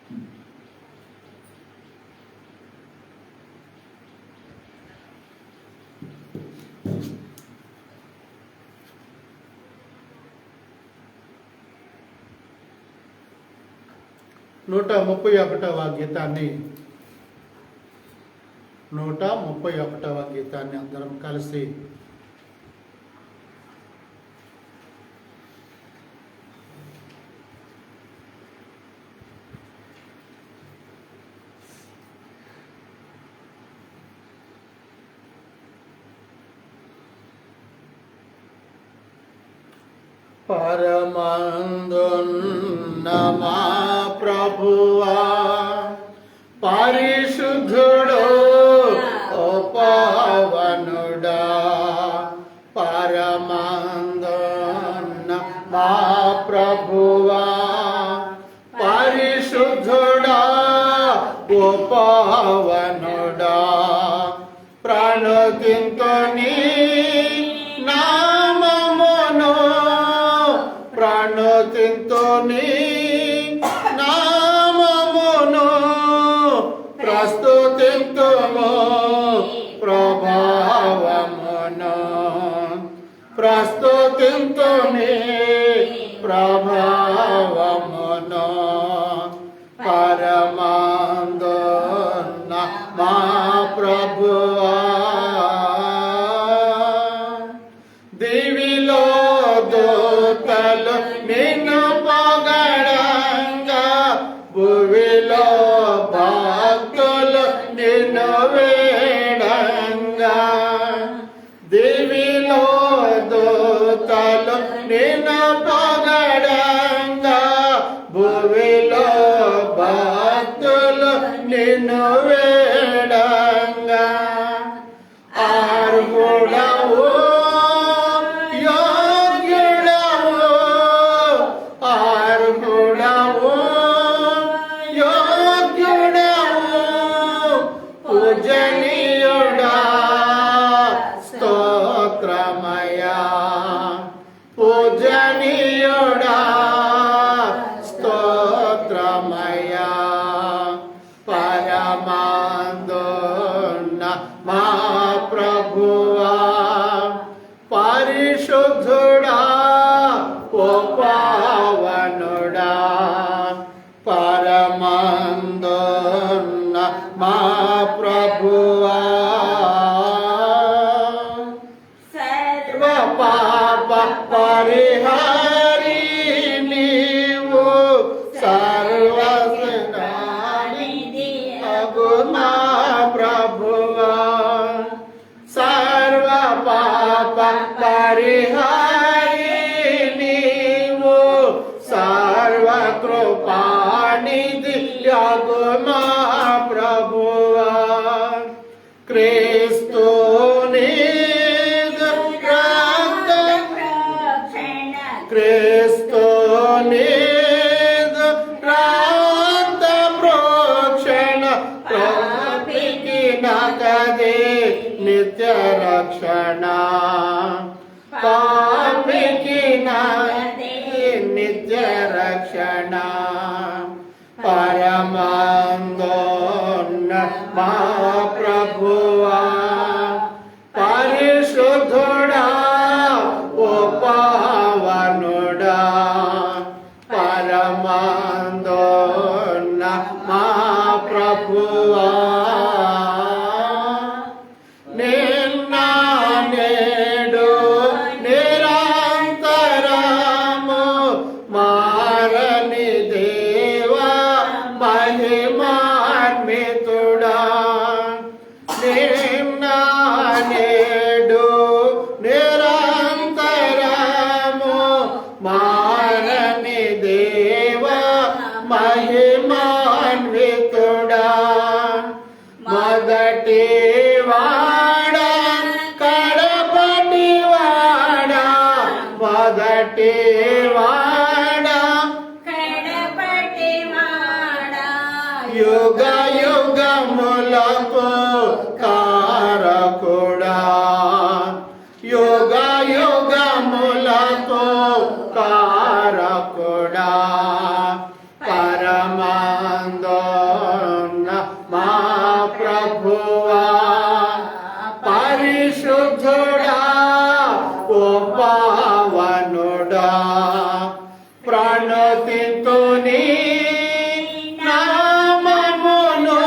నూట 31వ గీతాన్ని 131వ గీతాన్ని అందరం కలిసి పరమందున్న మా ప్రభువా పరిశుద్ధుడు ఓ పావనుడా, పరమందున్న మా ప్రభువా పరిశుద్ధుడా ఓ పావనుడా, ప్రణతింతో నీ నామమును ప్రణతింతో నీ నామమును ప్రస్తుతింతుము ప్రభావమును, ప్రస్తుతింతు నీ ప్రభావమును, పరమందున్న మా ప్రభువా దివిలో దూతలు నిన్ను పొగడంగా, భువిలో భక్తులు నిన్ను వేడంగా, దివిలో దూతలు నిన్ను పొగడంగా, భువిలో భక్తులు నిన్ను వేడంగా, ఆర్ముడవు పూజనీయుడా స్తోత్రమయా, పూజనీయుడా స్తోత్రమయా, పరమందున్న మా ప్రభువా పరిశుద్ధుడా ఓ పావనుడా, పరమందున్న మా ప్రభువా సర్వ పాప పరిహారి నీవు, సర్వస్నానిధి అగు మా ప్రభువా, సర్వ పాప పరిహారి నీవు, సర్వ కృపానిధి అగు మా ప్రభువా, క్రీస్తుని క్రీస్తుని రాత ప్రోక్షణ ప్రాపికి నకదే నిత్య రక్షణ, పాపికి నకదే నిత్య రక్షణ, పరమందున్న మా ప్రభువా పరిశుద్ధుడా ఓ పావనుడా, పరమందున్న మా ప్రభువా నిన్న నేడు నిరంతరము మారని దేవా మహిమాన్వితుడా, నిన్న నేడు నిరంతరము మారని దేవా మహిమాన్వితుడా, మొదటి వాడా కడపటి వాడా, మొదటి వాడా కడపటి వాడా, యుగ యుగములకు కారకుడా, యుగ యుగములకు కారకుడా, పరమందున్న ప్రణతింతుని నామమును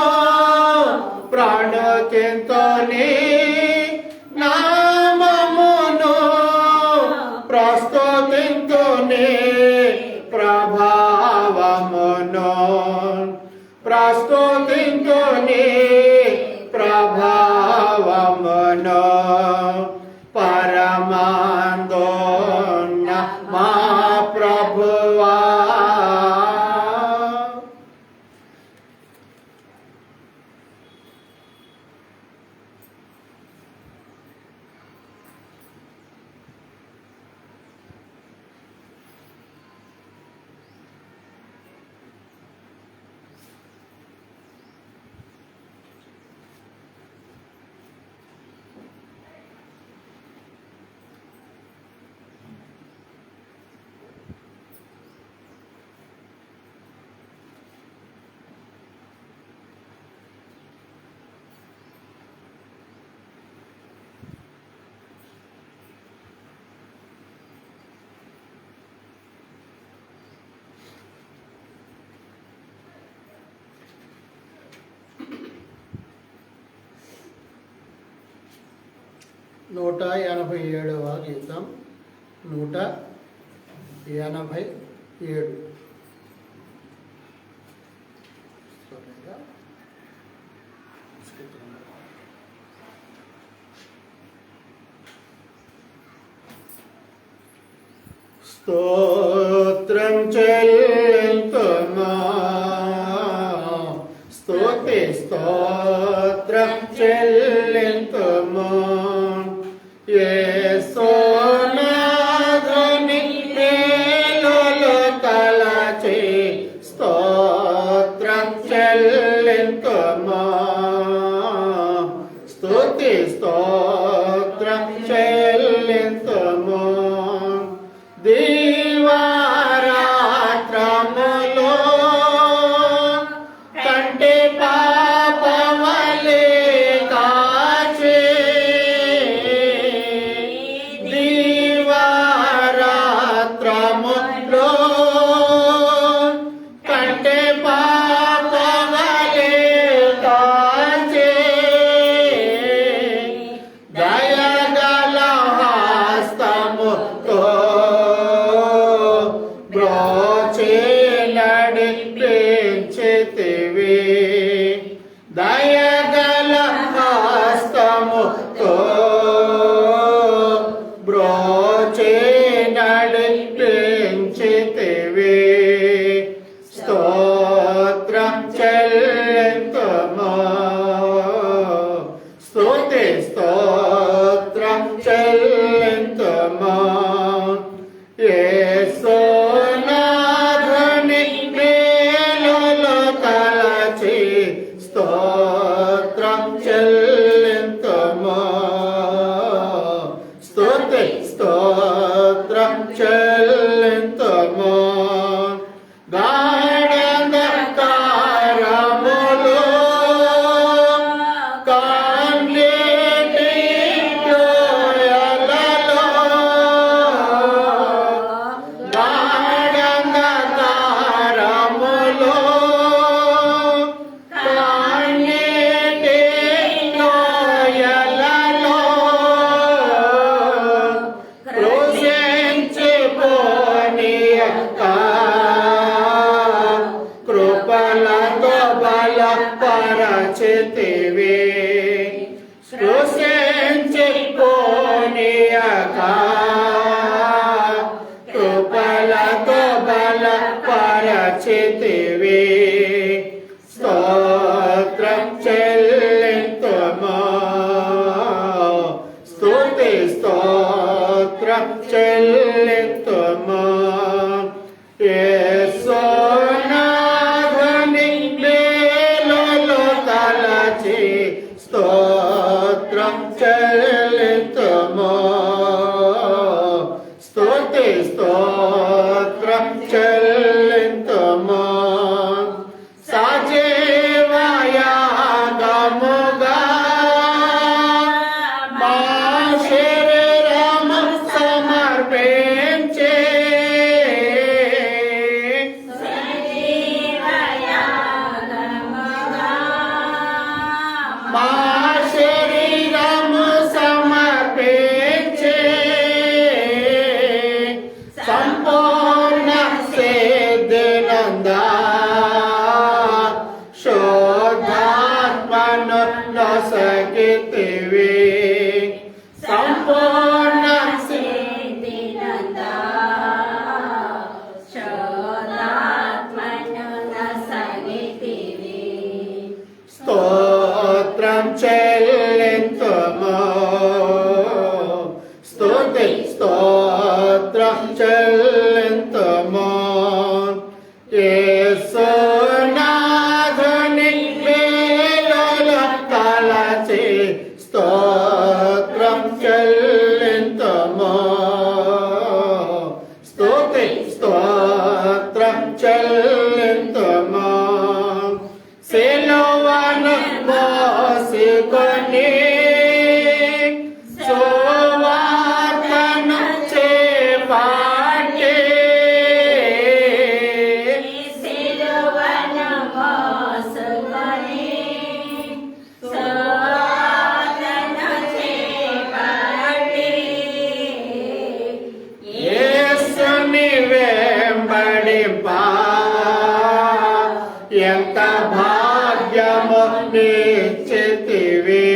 ప్రణతింతుని నామమును ప్రస్తుతింతుని ప్రభావమును ప్రస్తుతింతుని ప్రభావమును పరమాందోన్న మా ప్రభువా. నూట 87వ గీతం 187. స్తోత్రం చెల్లింతుమా స్తుతి స్తోత్రం చెల్లింతుమా యేసునాథుని మేలులు తలచి స్తోత్రం చెల్లింతుమా స్తుతి స్తోత్రం చెల్లింతుమా దీవారాత్రములో కంటి పాపవలే కాచి దీవారాత్రములో కంటి పాపవలే కాచి దయగల హస్తముతో బ్రోచి నడిపించితివి దయగల హస్తముతో బ్రోచి నడిపించితివి స్తోత్రం చెల్లింతుమా స్తుతి స్తోత్రం చెల్లింతుమా యేసునాథుని మేలులు తలచి స్తోత్రం చెల్లింతుమా స్తుతి స్తోత్రం చెల్లింతుమా గాఢంధకారములో కన్నీటి లోయలలో గాఢంధకారములో కన్నీటి లోయలలో కృషించిపోనీయక కృపలతో బలపరచితివి కృషించిపోనీయక కృపలతో బలపరచితివి స్తోత్రం చెల్లింతుమా స్తుతి స్తోత్రం చెల్లింతుమా యేసునాథుని మేలులు తలచి స్తోత్రం చెల్లింతుమా స్తుతి స్తోత్రం చెల్లింతుమా ఆనంద శోధాత్మను నొసగితివి సంపూర్ణ స్తోత్రం చెల్లింతుము స్తుతి స్తోత్రం చెల్లింతుము యేసునాథుని మేలులు తలచి స్తోత్రం చెల్లింతుము స్తుతి స్తోత్రం చెల్లింతుము సిలువను మోసుకొని సువార్తను చేపట్టి సిలువను మోసుకొని సువార్తను చేపట్టి యేసుని వెంబడింపా ఎంత భాగ్యము నిశ్చితివి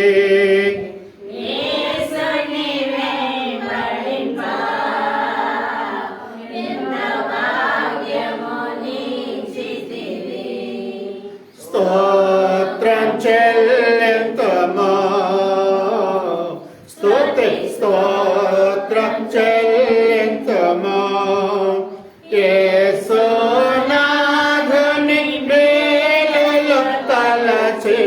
యేసుని వెంబడింప ఎంత భాగ్యము నిశ్చితివి స్తోత్రం చెల్లింతుము స్తుతి స్తోత్రం చెల్లింతుము యేసునాథుని మేలులు తలచి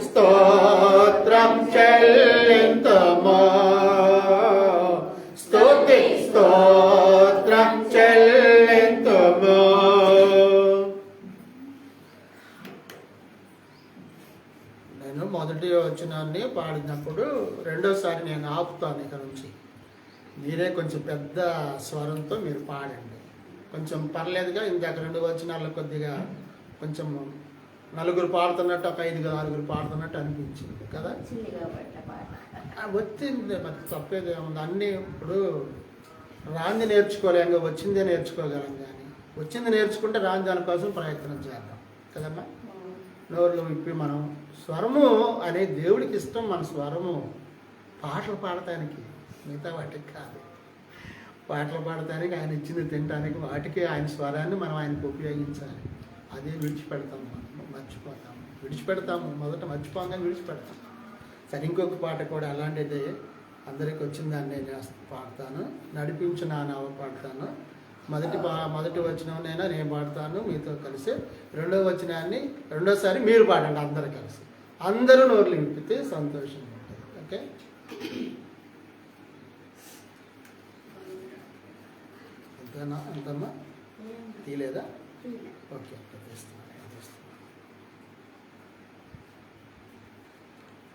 స్తోత్రం చెల్లింతుము స్తుతి స్తోత్రం చెల్లింతుము నేను మొదటి వచనాన్ని పాడినప్పుడు రెండోసారి నేను ఆపుతాను ఇక నుంచి మీరే కొంచెం పెద్ద స్వరంతో మీరు పాడండి కొంచెం పర్లేదుగా ఇందాక 2 వచనాలు కొద్దిగా కొంచెం నలుగురు పాడుతున్నట్టు ఒక 5-6 పాడుతున్నట్టు అనిపించింది కదా వచ్చింది మరి తప్పేది ఏముంది అన్నీ ఇప్పుడు రాంది నేర్చుకోలేంగా వచ్చిందే నేర్చుకోగలం కానీ వచ్చింది నేర్చుకుంటే రాని దానికోసం ప్రయత్నం చేద్దాం కదమ్మా నోరులో విప్పి మనం స్వరము అనే దేవుడికి ఇష్టం మన స్వరము పాటలు పాడటానికి మిగతా వాటికి కాదు పాటలు పాడటానికి ఆయన ఇచ్చింది తినడానికి వాటికి ఆయన స్వరాన్ని మనం ఆయనకు ఉపయోగించాలి అదే విడిచిపెడతాము విడిచిపెడతాము మొదట మర్చిపోగానే విడిచిపెడతాం సరే ఇంకొక పాట కూడా అలాంటిదే అందరికి వచ్చిన దాన్ని నేను పాడతాను నడిపించు నా నావ పాడతాను మొదటి వచనంనైనా నేను పాడతాను మీతో కలిసి రెండో వచనాన్ని రెండోసారి మీరు పాడండి అందరు కలిసి అందరూ నోర్లు విప్పితే సంతోషంగా ఉంటుంది ఓకే అంతేనా అంతమ్మా తీలేదా ఓకే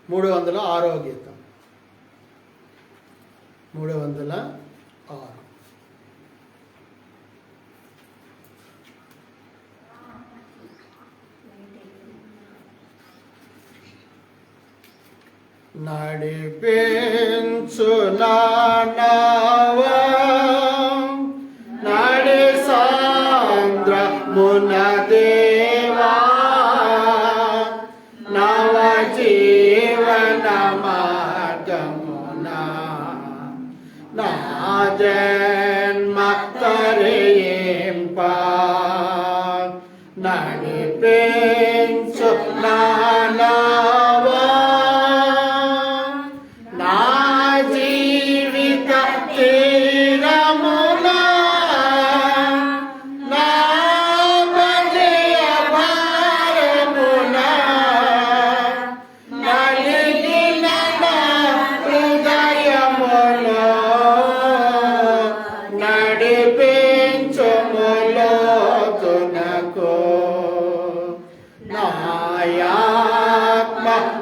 306వ గీతం 306 నడిపించు నా నావా నడి సాంద్రమున దేవా నవ జీవన మార్గమున నా జన్మ తరింప నడిపించు నా నావా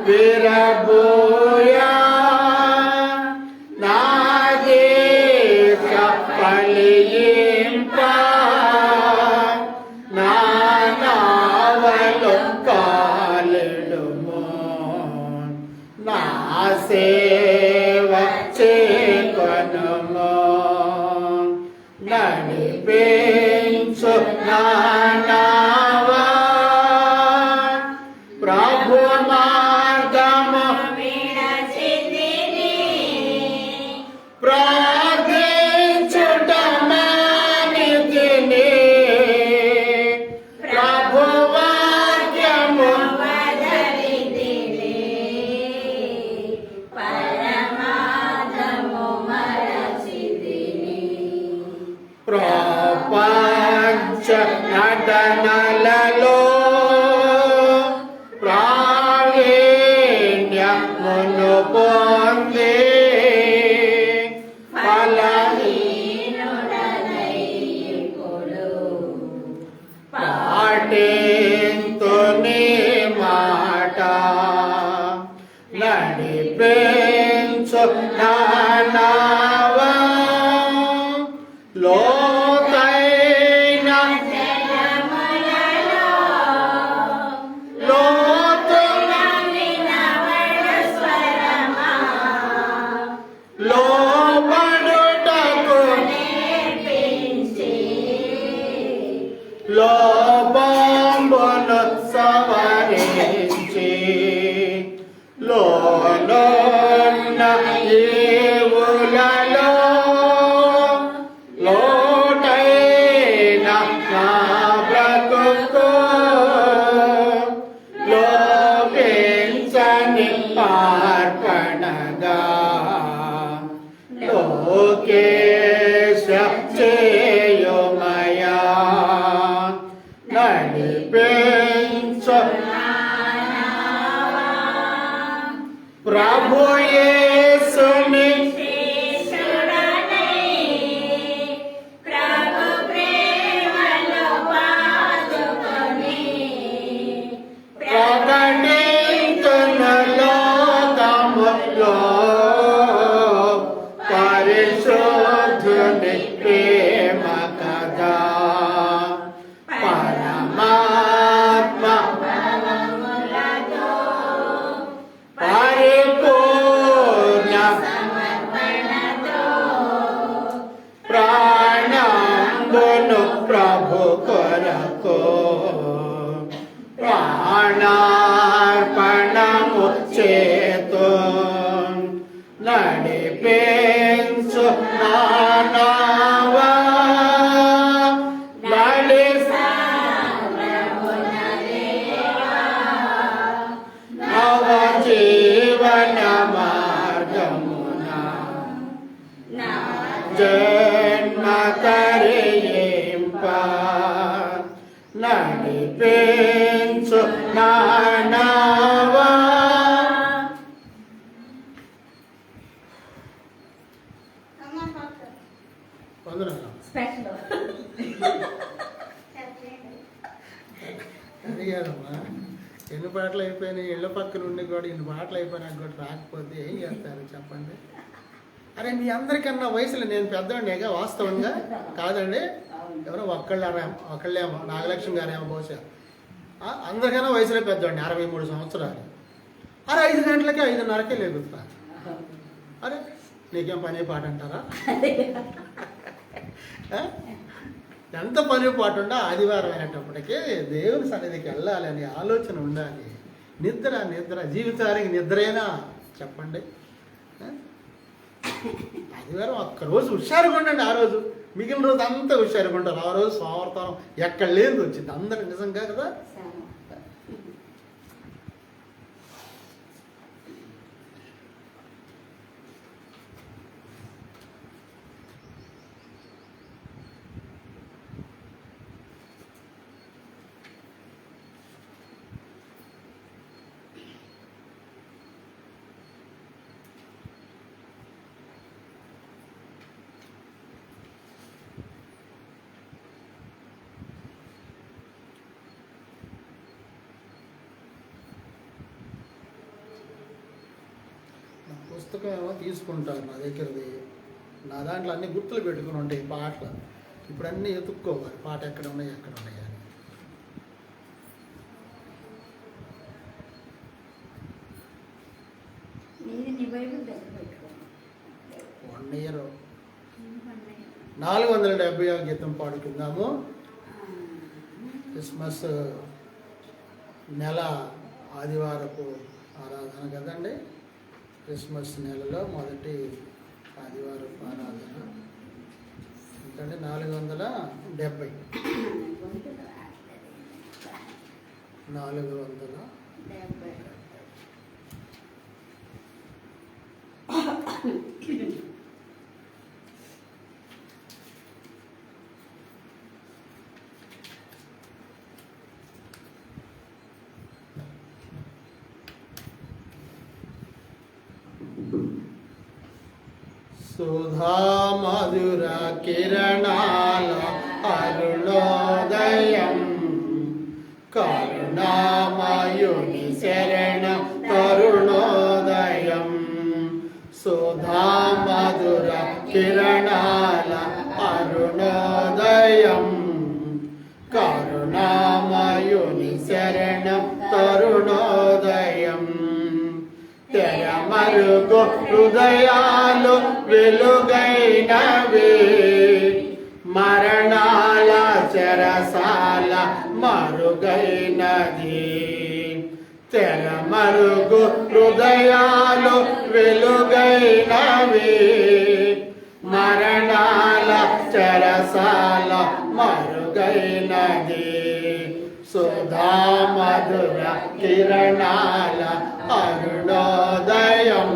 విరబోయా నా దేశ ఫలింప నా నావలు కాలిడుమో నా సేవ చేకొనుమో నడిపించు నా నటనలలో ప్రావీణ్యమును పొంది బలహీనుడనై ఇప్పుడు పాటింతు నీ మాట నడిపించు నా నావా లోతైన జలములలో లోతున వినబడు స్వరమా లోబడుటకు నేర్పించి లోపంబును సవరించి లోనున్న ఈవులలో లోటైన నా బ్రతుకు లోపించని పార్పణగా లోకేశ చేయుమయా నడిపించు ప్రభు యేసుని శిష్యుడనై ప్రభు ప్రేమలో పాదుకొని ప్రకటించును లోకములో పరిశుద్ధుని ప్రేమ కదా పరమాత్మ భవములతో పరిపూర్ణ సమర్పణతో ప్రాణంబును ప్రభు కొరకు ప్రాణార్పణము చేతు నడిపించు నా నావా నవ జీవన మార్గమున జన్మ కరియింప నడిపించు నా నావా అడిగారమ్మా ఎన్ని పాటలు అయిపోయినాయి ఇళ్ళ పక్కన ఉండి కూడా ఇన్ని పాటలు అయిపోయినా కూడా రాకపోతే ఏం చేస్తారు చెప్పండి. అరే మీ అందరికన్నా వయసులో నేను పెద్దవాడినేగా వాస్తవంగా కాదండి. ఎవరో ఒకళ్ళేమో నాగలక్ష్మి గారేమో బహుశా అందరికన్నా వయసులో పెద్దవాడిని 63 సంవత్సరాలు. అరే 5 గంటలకి 5:30కే లేగుతా. అరే నీకేం పని పాట అంటారా? ఎంత పని పాటు ఉండా ఆదివారం అయినప్పటికీ దేవుని సన్నిధికి వెళ్ళాలని ఆలోచన ఉండాలి. నిద్ర జీవితానికి నిద్రేనా చెప్పండి. ఆదివారం ఒక్కరోజు హుషారుగా ఉండండి. ఆ రోజు మిగిలిన రోజు అంతా హుషారుగా ఉంటారు. ఆ రోజు సోమవారం ఎక్కడ లేదు వచ్చింది అందరు నిజంగా కదా. పుస్తకం ఏమో తీసుకుంటారు నా దగ్గరది. నా దాంట్లో అన్ని గుర్తులు పెట్టుకుని ఉంటాయి పాటలు. ఇప్పుడు అన్నీ ఎత్తుక్కోవాలి పాట ఎక్కడ ఉన్నాయి అని. వన్ ఇయర్ 470వ గీతం పాడుకుందాము. క్రిస్మస్ నెల ఆదివారపు ఆరాధన కదండి. క్రిస్మస్ నెలలో మొదటి ఆదివారపు ఆరాధన ఎందుకంటే 470 470 సుధా మధుర కిరణాల అరుణోదయం కరుణామయుని శరణం తరుణోదయం సుధా మధుర కిరణాల అరుణోదయం కరుణామయుని శరణం తరుణోదయం తెరమరుగు హృదయాలు వెలుగైనవి మరణాల చెరసాల మరుగైనది తెరమరుగు హృదయాలు వెలుగైనవి మరణాల చెరసాల మరుగైనది సుధా మధుర కిరణాల అరుణోదయం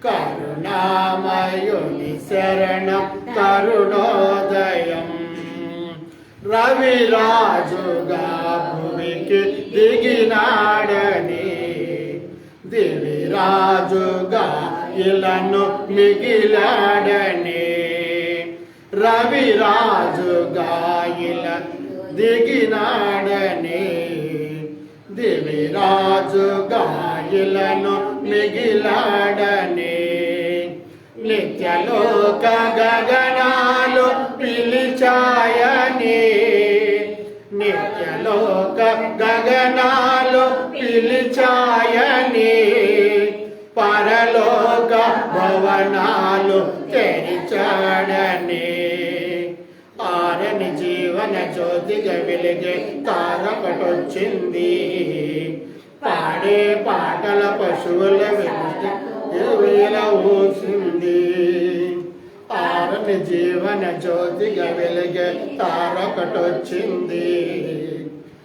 కరుణామయుని శరణం కరుణోదయం రవిరాజుగా భూమికి దిగినాడని దివిరాజుగా ఇలను మిగిలాడని రవిరాజుగా ఇలను దిగినాడని దివిరాజుగా ఇలను మిగిలాడని నిత్యలోక గగనాలు పిలిచాయని నిత్యలోక గగనాలు పిలిచాయని పరలోక భవనాలు తెరిచాడని ఆరని జీవన జ్యోతిగా వెలిగే తారకటొచ్చింది పాడే పాటల పశువుల వేల ఊసింది ఆరని జీవన జ్యోతిగా వెలిగే తారకటొచ్చింది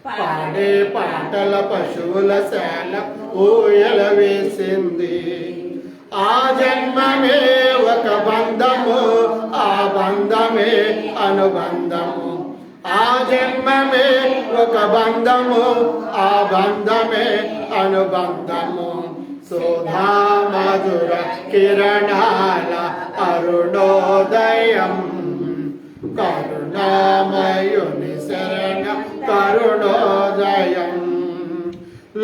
పాడే పాటల పశువుల శాల ఊయల వేసింది ఆ జన్మమే ఒక బంధము ఆ బంధమే అనుబంధము ఆ జన్మమే ఒక బంధము ఆ బంధమే అనుబంధము సుధా మధుర కిరణాల అరుణోదయం కరుణామయుని శరణం కరుణోదయం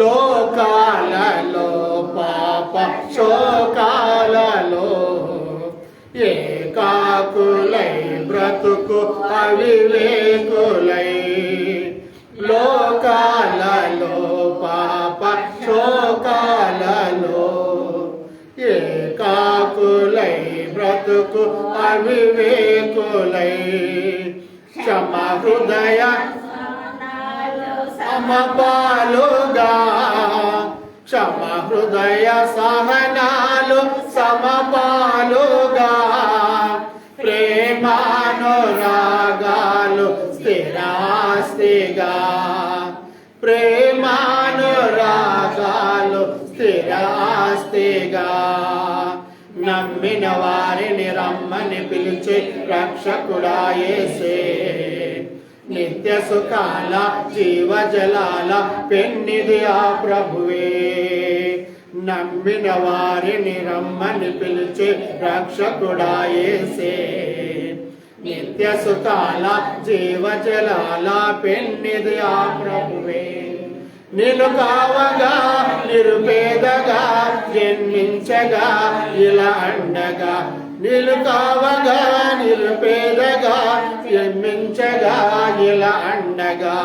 లోకాలలో పాప శోకాలలో ఏకాకులై బ్రతుకు అవివేకులై లోకాలలో పాప శోకాలలో ఏకాకులై బ్రతుకు అవివేకులై క్షమ హృదయ సమపాలుగా క్షమ హృదయ సహనాలు సమపాలుగా ప్రేమానురాగాలు స్థిరాస్తిగా ప్రేమానురాగాలు స్థిరాస్తిగా నమ్మిన వారిని రమ్మని పిలిచి రక్షకుడా యేసే నిత్య సుఖాల జీవజలాల పెన్నిది ఆ ప్రభువే నమ్మిన వారిని రమ్మని పిలిచి రక్షకుడా యేసే నిత్య సుఖాల జీవజలాల పెన్నిది ఆ ప్రభువే నిన్ను కావగా నిరుపేదగా జన్మించగా ఇలా అండగా నిన్ను కావగా నిరుపేదగా జన్మించగా ఇలా అండగా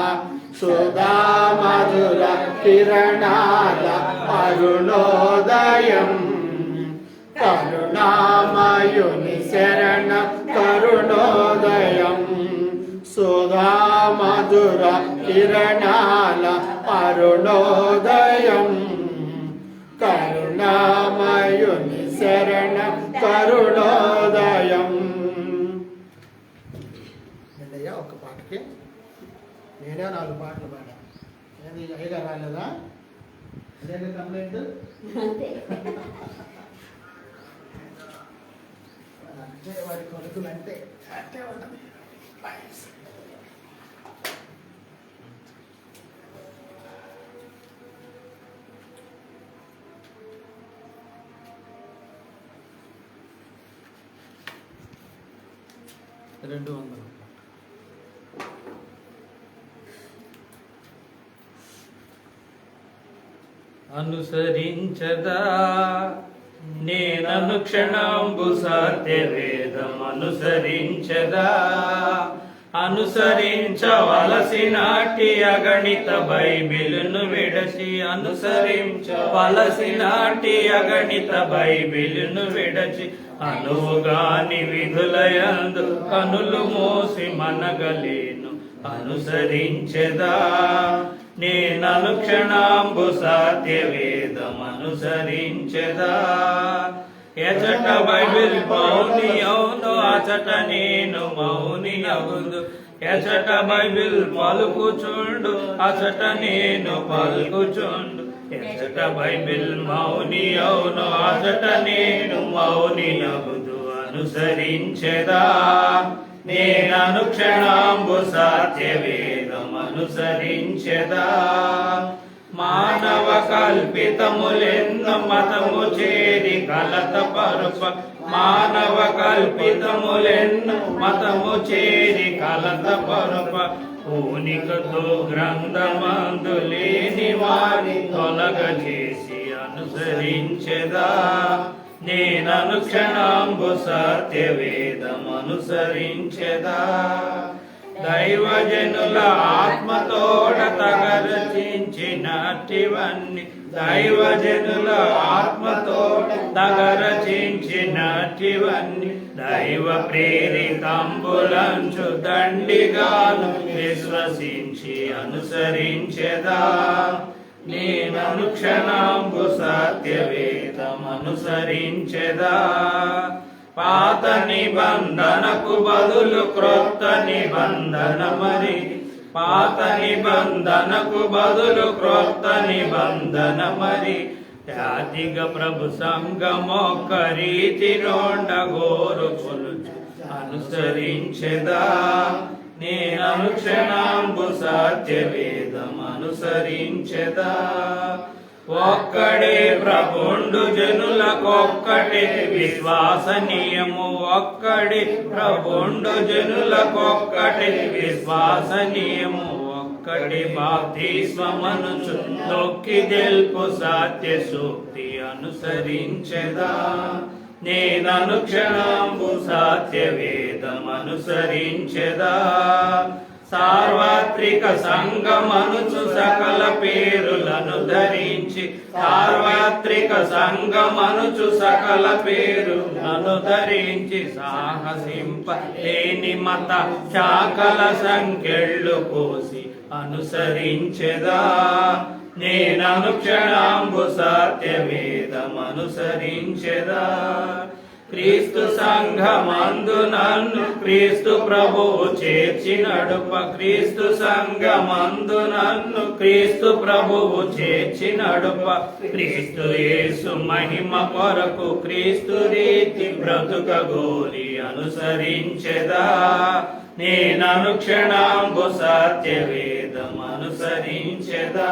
సుధా మధుర కిరణాల అరుణోదయం కరుణామయుని శరణ కరుణోదయం సుధా మధుర కిరణాల అరుణోదయం కరుణామయుని శరణ కరుణోదయం. ఏంటయ్యా ఒక పాటకి నేనే 4 పాటలు పాడా ఏది అయ్యగా రాలేదా అదేగా కంప్లైంట్ అంటే వాడి కొడుకులు అంటే అంటే ఉంటుంది. 200. అనుసరించదా నేననుక్షణంబు సత్యవేదం అనుసరించదా అనుసరించవలసినాటి అగణిత బైబిలును విడచి అనుసరించవలసినాటి అగణిత బైబిలును విడచి అనువుగాని విధులయందు కనులు మోసి మనగలేను అనుసరించెదా నేననుక్షణంబు సత్యవేదం అనుసరించెదా ఎచట బైబిల్ మౌని అవును అచట నేను మౌని అవును ఎచట బైబిల్ పలుకుచుండు అచట నేను పలుకుచుండు ఎచట బైబిల్ మౌని అవును అచట నేను మౌని అవుదు అనుసరించెదా నేననుక్షణంబు సత్యవేదం అనుసరించెదా మానవ కల్పితములెన్నో మతము చేరి కలత పరుప మానవ కల్పితములెన్నో మతము చేరి కలత పరుప ఊనికతో గ్రంథమందు లేని వారి తొలగజేసి అనుసరించెదా నేననుక్షణంబు సత్యవేదం అనుసరించెదా దైవజనుల ఆత్మతోడ తగరచించినటివన్నీ దైవజనుల ఆత్మతోడ తగరచించినటివన్నీ దైవ ప్రేరితంబులంచు దండిగాను విశ్వసించి అనుసరించెదా నేననుక్షణంబు సత్యవేదం అనుసరించెదా పాత నిబంధనకు బదులు క్రొత్త నిబంధన మరి పాత నిబంధనకు బదులు క్రొత్త నిబంధన మరి జాతిగా ప్రభు సంగమొక్క రీతి నోండగోరు కొలుచు అనుసరించెదా నేననుక్షణంబు సత్యవేదం అనుసరించెదా ఒక్కడే ప్రభుండు జనులకొక్కటే విశ్వాసనీయము ఒక్కడే ప్రభుండు జనులకొక్కటే విశ్వాసనీయము ఒక్కడే బాప్తిస్మమనుచు నొక్కి తెలుపు సత్య సూక్తి అనుసరించెదా నేననుక్షణంబు సత్యవేదం అనుసరించెదా సార్వత్రిక సంగమనుచు సకల పేరులను ధరించి సార్వత్రిక సంగమనుచు సకల పేరులను ధరించి సాహసింప లేని మత శాఖల సంఖ్యళ్ళు కోసి అనుసరించెదా నేననుక్షణంబు సత్యవేదం అనుసరించెదా క్రీస్తు సంఘమందు నన్ను క్రీస్తు ప్రభువు చేర్చి నడుప క్రీస్తు సంఘమందు నన్ను క్రీస్తు ప్రభువు చేర్చి నడుప క్రీస్తు యేసు మహిమ కొరకు క్రీస్తు రీతి బ్రతుక గోరి అనుసరించెదా నేననుక్షణంబు సత్యవేదం అనుసరించెదా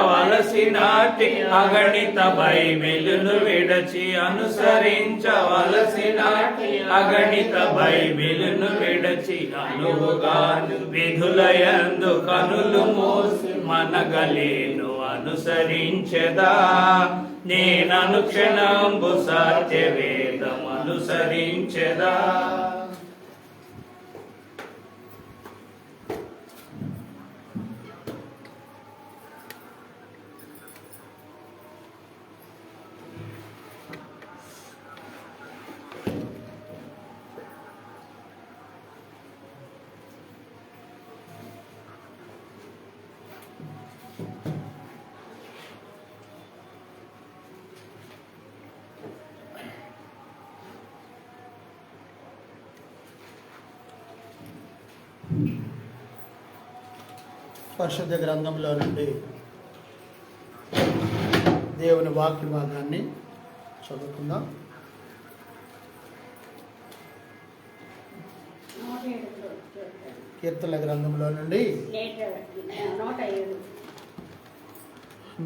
అనుసరించవలసినాటి అగణిత బైబిలును విడచి అనుసరించవలసినాటి అగణిత బైబిలును విడచి అనువుగాను విధులయందు కనులు మోసి మనగలేను అనుసరించెదా నేననుక్షణంబు సత్యవేదం అనుసరించెదా పరిశుద్ధ గ్రంథంలో నుండి దేవుని వాక్య భాగాన్ని చదువుకుందాం. కీర్తన గ్రంథంలో నుండి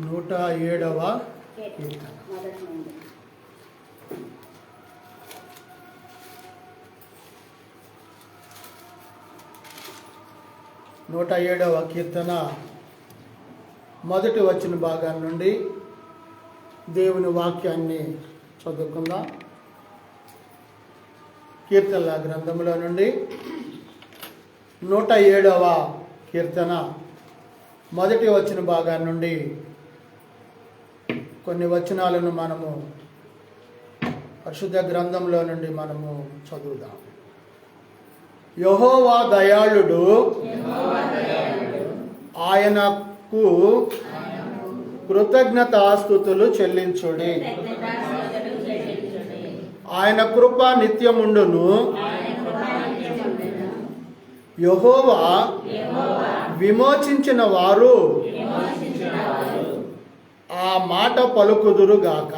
107వ కీర్తన. 107వ కీర్తన మొదటి వచన భాగం నుండి దేవుని వాక్యాన్ని చదువుకుందాం. కీర్తనల గ్రంథంలో నుండి 107వ కీర్తన మొదటి వచన భాగం నుండి కొన్ని వచనాలను మనము పరిశుద్ధ గ్రంథంలో నుండి మనము చదువుదాం. యెహోవా దయాళుడు, ఆయనకు కృతజ్ఞతాస్తుతులు చెల్లించుడి. ఆయన కృప నిత్యముండును. యెహోవా విమోచించిన వారు ఆ మాట పలుకుదురుగాక.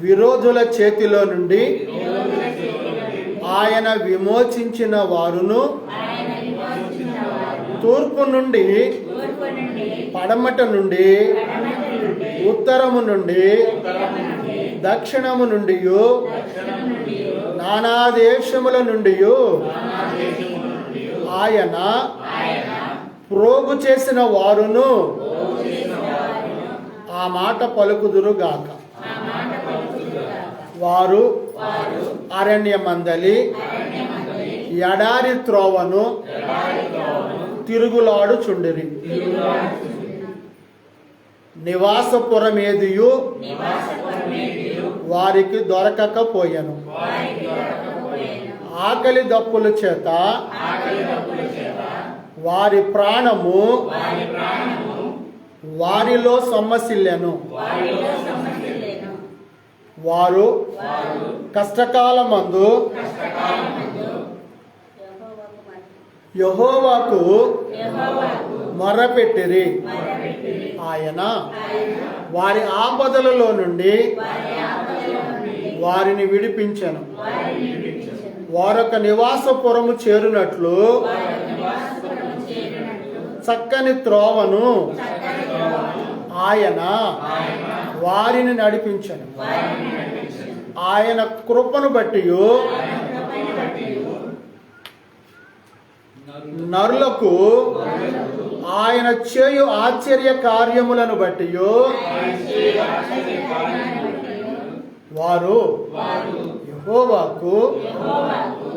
విరోధుల చేతిలో నుండి ఆయన విమోచించిన వారును, తూర్పు నుండి, పడమట నుండి, ఉత్తరము నుండి, దక్షిణము నుండి, నానా దేశముల నుండి ఆయన ప్రోగు చేసిన వారును ఆ మాట పలుకుదురుగాక. వారు అరణ్యమందలి ఎడారి త్రోవను తిరుగులాడుచుండిరి. నివాసపురమేదియు వారికి దొరకకపోయెను. ఆకలి దప్పుల చేత వారి ప్రాణము వారిలో సొమ్మసిల్లెను. వారు కష్టకాలమందు యెహోవాకు మొర్రపెట్టిరి. ఆయన వారి ఆపదలలో నుండి వారిని విడిపించెను. వారొక నివాసపురము చేరునట్లు చక్కని త్రోవను ఆయన వారిని నడిపించెను. ఆయన కృపను బట్టి నరులకు ఆయన చేయు ఆశ్చర్య కార్యములను బట్టి వారు యెహోవాకు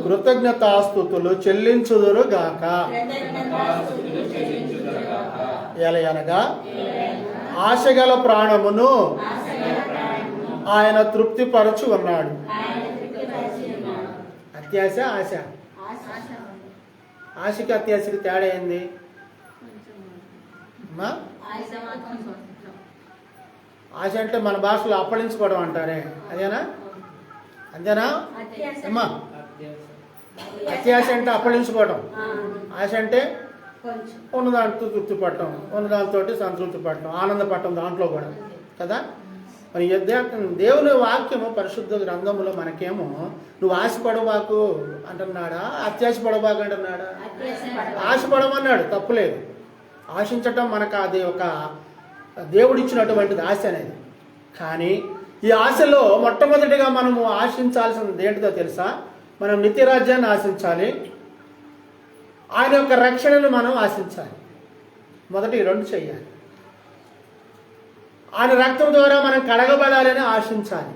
కృతజ్ఞతాస్తుతులు చెల్లించుదురుగాక. ఎలయనగా ఆశగల ప్రాణమును ఆయన తృప్తిపరచు ఉన్నాడు. అత్యాశ, ఆశ. ఆశకి అత్యాశకి తేడా ఏంది? ఆశ అంటే మన భాషలో అప్పళించుకోవడం అంటారే, అదేనా? అంతేనా అమ్మా? అత్యాశ అంటే అప్పళించుకోవడం, ఆశ అంటే ఉన్నదాంతో తృప్తి పడటం, ఉన్నదాంతో సంతృప్తి పడటం, ఆనందపడటం దాంట్లో కూడా కదా. మరి దేవుని వాక్యము పరిశుద్ధ గ్రంథములో మనకేమో నువ్వు ఆశపడబాకు అంటున్నాడా, అత్యాశ పడబాకు అంటున్నాడా? ఆశపడమన్నాడు, తప్పులేదు. ఆశించటం మనకు అది ఒక దేవుడిచ్చినటువంటిది ఆశ అనేది. కానీ ఈ ఆశలో మొట్టమొదటిగా మనము ఆశించాల్సినది ఏంటిదో తెలుసా? మనం నిత్యరాజ్యాన్ని ఆశించాలి, ఆయన యొక్క రక్షణను మనం ఆశించాలి. మొదటి రెండు చెయ్యాలి. ఆయన రక్తం ద్వారా మనం కడగబడాలని ఆశించాలి.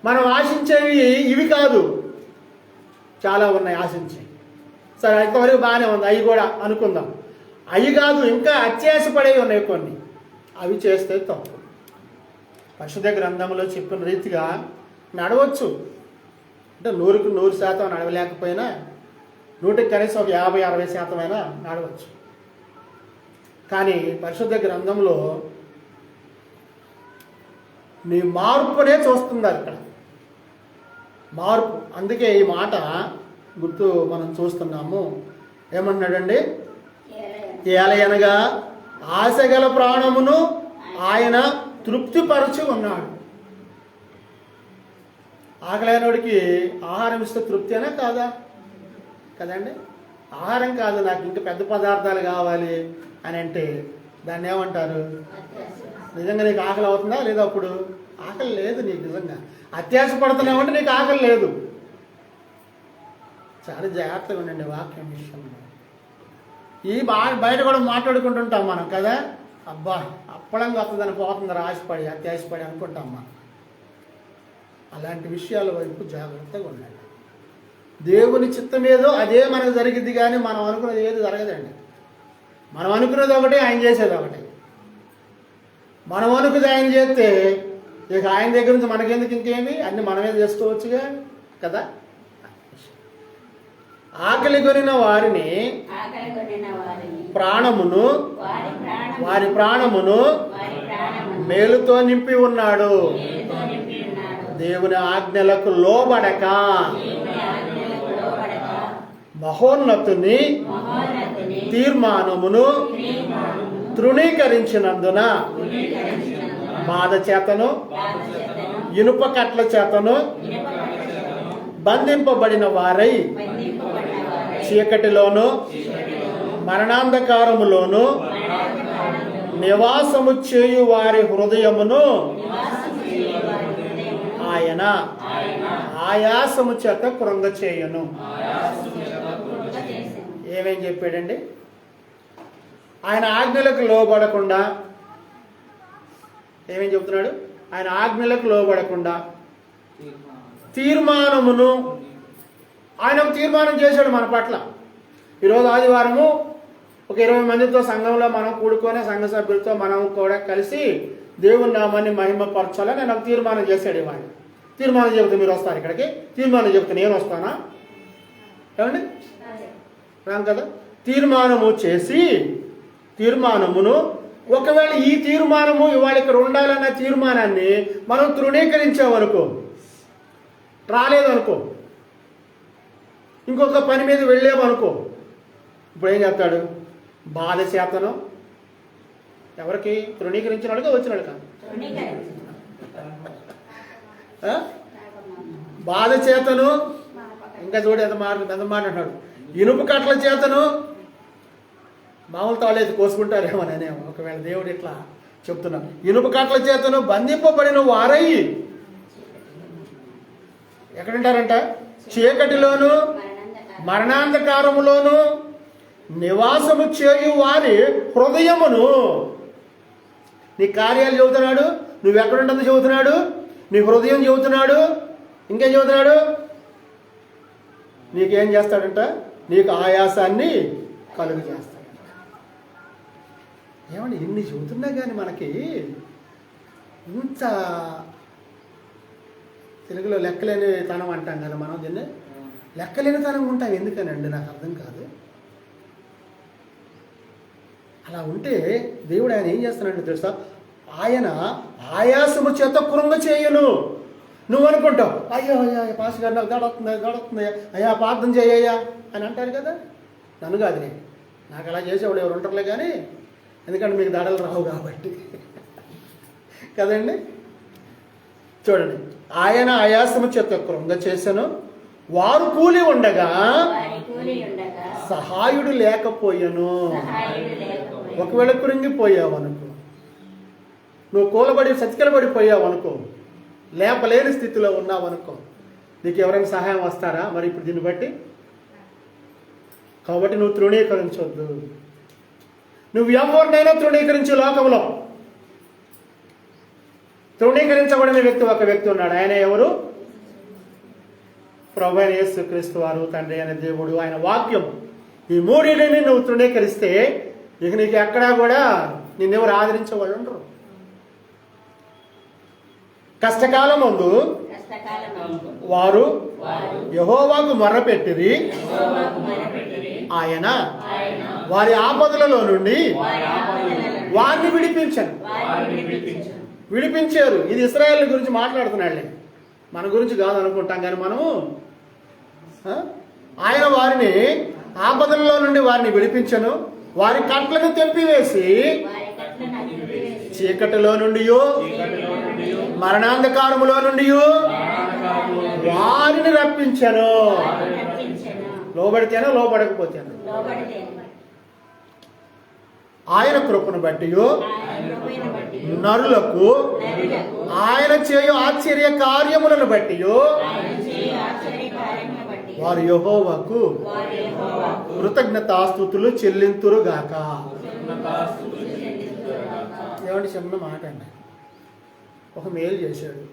మనం ఆశించేవి ఇవి కాదు, చాలా ఉన్నాయి ఆశించేవి. సరే, ఇంతవరకు బాగానే ఉంది, అవి కూడా అనుకుందాం. అవి కాదు, ఇంకా అత్యాశపడేవి ఉన్నాయి కొన్ని. అవి చేస్తే తప్పు. పరిశుద్ధ గ్రంథంలో చెప్పిన రీతిగా నడవచ్చు. అంటే 100కి 100% నడవలేకపోయినా 100కి కనీసం ఒక 50-60% అయినా నడవచ్చు. కానీ పరిశుద్ధ గ్రంథంలో నీ మార్పునే చూస్తుంది అక్కడ, మార్పు. అందుకే ఈ మాట గుర్తు మనం చూస్తున్నాము. ఏమన్నాడండి? ఏలయనగా ఆశగల ప్రాణమును ఆయన తృప్తిపరచి ఉన్నాడు. ఆకలైనోడికి ఆహారం ఇస్తే తృప్తేనా కాదా? కదండి. ఆహారం కాదు, నాకు ఇంకా పెద్ద పదార్థాలు కావాలి అని అంటే దాన్ని ఏమంటారు? నిజంగా నీకు ఆకలి అవుతుందా లేదా? అప్పుడు ఆకలి లేదు నీకు. నిజంగా అత్యాశ పడుతున్నావంటే నీకు ఆకలి లేదు. చాలా జాగ్రత్తగా ఉండండి వాక్యం విషయంలో. ఈ బయట కూడా మాట్లాడుకుంటుంటాం మనం కదా, అబ్బా అప్పడంగా వస్తుందని పోతుంది ఆశపడి అత్యాశపడి అనుకుంటాం మనం. అలాంటి విషయాల వైపు జాగ్రత్తగా ఉండండి. దేవుని చిత్తం ఏదో అదే మనకు జరిగింది, కానీ మనం అనుకున్నది ఏది జరగదండి. మనం అనుకున్నది ఒకటి, ఆయన చేసేది ఒకటి. మనం అనుకున్నది ఆయన చేస్తే ఇక ఆయన దగ్గర నుంచి మనకెందుకు ఇంకేమి, అన్ని మనమే చేసుకోవచ్చుగా కదా. ఆకలి కొనిన వారిని ప్రాణమును వారి ప్రాణమును మేలుతో నింపి ఉన్నాడు. దేవుని ఆజ్ఞలకు లోబడక మహోన్నతుని తీర్మానమును తృణీకరించినందున బాధ చేతను ఇనుప కట్ల చేతను బంధింపబడిన వారై చీకటిలోను మరణాంధకారములోను నివాసము చేయు వారి హృదయమును ఆయన ఆయాసము చేత కృంగ చేయును. ఏమేం చెప్పాడండి? ఆయన ఆజ్ఞలకు లోబడకుండా ఏమేం చెబుతున్నాడు? ఆయన ఆజ్ఞలకు లోబడకుండా తీర్మానమును, ఆయన ఒక తీర్మానం చేశాడు మన పట్ల. ఈరోజు ఆదివారము ఒక 20 మందితో సంఘంలో మనం కూడుకొని సంఘ సభ్యులతో మనం కూడా కలిసి దేవుని నామాన్ని మహిమపరచాలని నేను ఒక తీర్మానం చేశాడు. ఇవాళ తీర్మానం చెబితే మీరు వస్తారు ఇక్కడికి, తీర్మానం చెబితే నేను వస్తానా? ఏమండి రాను కదా. తీర్మానము చేసి తీర్మానమును, ఒకవేళ ఈ తీర్మానము ఇవాళ ఇక్కడ ఉండాలన్న తీర్మానాన్ని మనం తృణీకరించామనుకో, రాలేదనుకో, ఇంకొక పని మీద వెళ్ళామనుకో, ఇప్పుడు ఏం చెప్తాడు? బాధ చేతను, ఎవరికి? తృణీకరించినాడుగా వచ్చినాడు కాదు, బాధ చేతను, ఇంకా చూడు ఎంత మాట అంటాడు, ఇనుప కట్ల చేతను, మామూలు తాళేది కోసుకుంటారేమోనే ఒకవేళ దేవుడు ఇట్లా చెప్తున్నాడు. ఇనుప కట్ల చేతను బంధింపబడిన వారై ఎక్కడుంటారంట? చీకటిలోను మరణాంధకారములోను నివాసము చేయు వారి హృదయమును. నీ కార్యాలు చెబుతున్నాడు, నువ్వు ఎక్కడుంటుందో చెబుతున్నాడు, నీ హృదయం చెబుతున్నాడు, ఇంకేం చెబుతున్నాడు? నీకేం చేస్తాడంట? నీకు ఆయాసాన్ని కలుగు చేస్తాడు. ఏమండి ఇన్ని చెబుతున్నా కానీ మనకి ఇంత తెలుగులో లెక్కలేని తనం అంటాం కదా మనం, దీన్ని లెక్కలేని తనం ఉంటాం ఎందుకనండి నాకు అర్థం కాదు. అలా ఉంటే దేవుడు ఆయన ఏం చేస్తున్నాడు తెలుసా? ఆయన ఆయాసము చేత కృంగ చేయను. నువ్వు అనుకుంటావు, అయ్యో అయ్యా పాస్ గారు నాకు దడొస్తుంది అయ్యా ప్రార్థన చేయయ్యా అని అంటారు కదా. నన్ను కాదు, నాకు అలా చేసేవాడు ఎవరు ఉంటారులే కానీ, ఎందుకంటే మీకు దడలు రావు కాబట్టి కదండి. చూడండి, ఆయన ఆయాసము చేత కృంగ చేసెను, వారు కూలి ఉండగా సహాయుడు లేకపోయాను. ఒకవేళ కృంగిపోయావు అనుకో, నువ్వు కూలబడి సతికిలబడిపోయావు అనుకో, లేపలేని స్థితిలో ఉన్నావు అనుకో, నీకు ఎవరైనా సహాయం వస్తారా మరి ఇప్పుడు దీన్ని బట్టి? కాబట్టి నువ్వు తృణీకరించొద్దు. నువ్వు ఎవరినైనా తృణీకరించే లోకంలో తృణీకరించబడిన వ్యక్తి ఒక వ్యక్తి ఉన్నాడు. ఆయన ఎవరు? ప్రభువైన యేసుక్రీస్తు వారు, తండ్రి అయిన దేవుడు, ఆయన వాక్యం. ఈ మూడింటిని నువ్వు తృణీకరిస్తే ఇక నీకు ఎక్కడా కూడా నిన్నెవరు ఆదరించే వాళ్ళు ఉండరు. కష్టకాలం ముందు వారు యెహోవాకు మొర్రపెట్టిరి, ఆయన వారి ఆపదలలో నుండి వారిని విడిపించారు. ఇది ఇశ్రాయేలు గురించి మాట్లాడుతున్నాడులే, మన గురించి కాదు అనుకుంటాం కానీ మనము. ఆయన వారిని ఆపదలలో నుండి వారిని విడిపించను, వారి కట్లను తెంపివేసి చీకటిలో నుండి మరణాంధకారములో నుండి వారిని రప్పించను. లోబడితేనో లోబడకపోతేనో ఆయన కృపను బట్టి నరులకు ఆయన చేయు ఆశ్చర్య కార్యములను బట్టి వారు యెహోవాకు వారి యెహోవాకు కృతజ్ఞతాస్తుతులు చెల్లింతురుగాక. ఉన్నతాస్తుతులు చెల్లింతురుగాక. ఏమంటే చిన్న మాట అండి, ఒక మేలు చేశాడు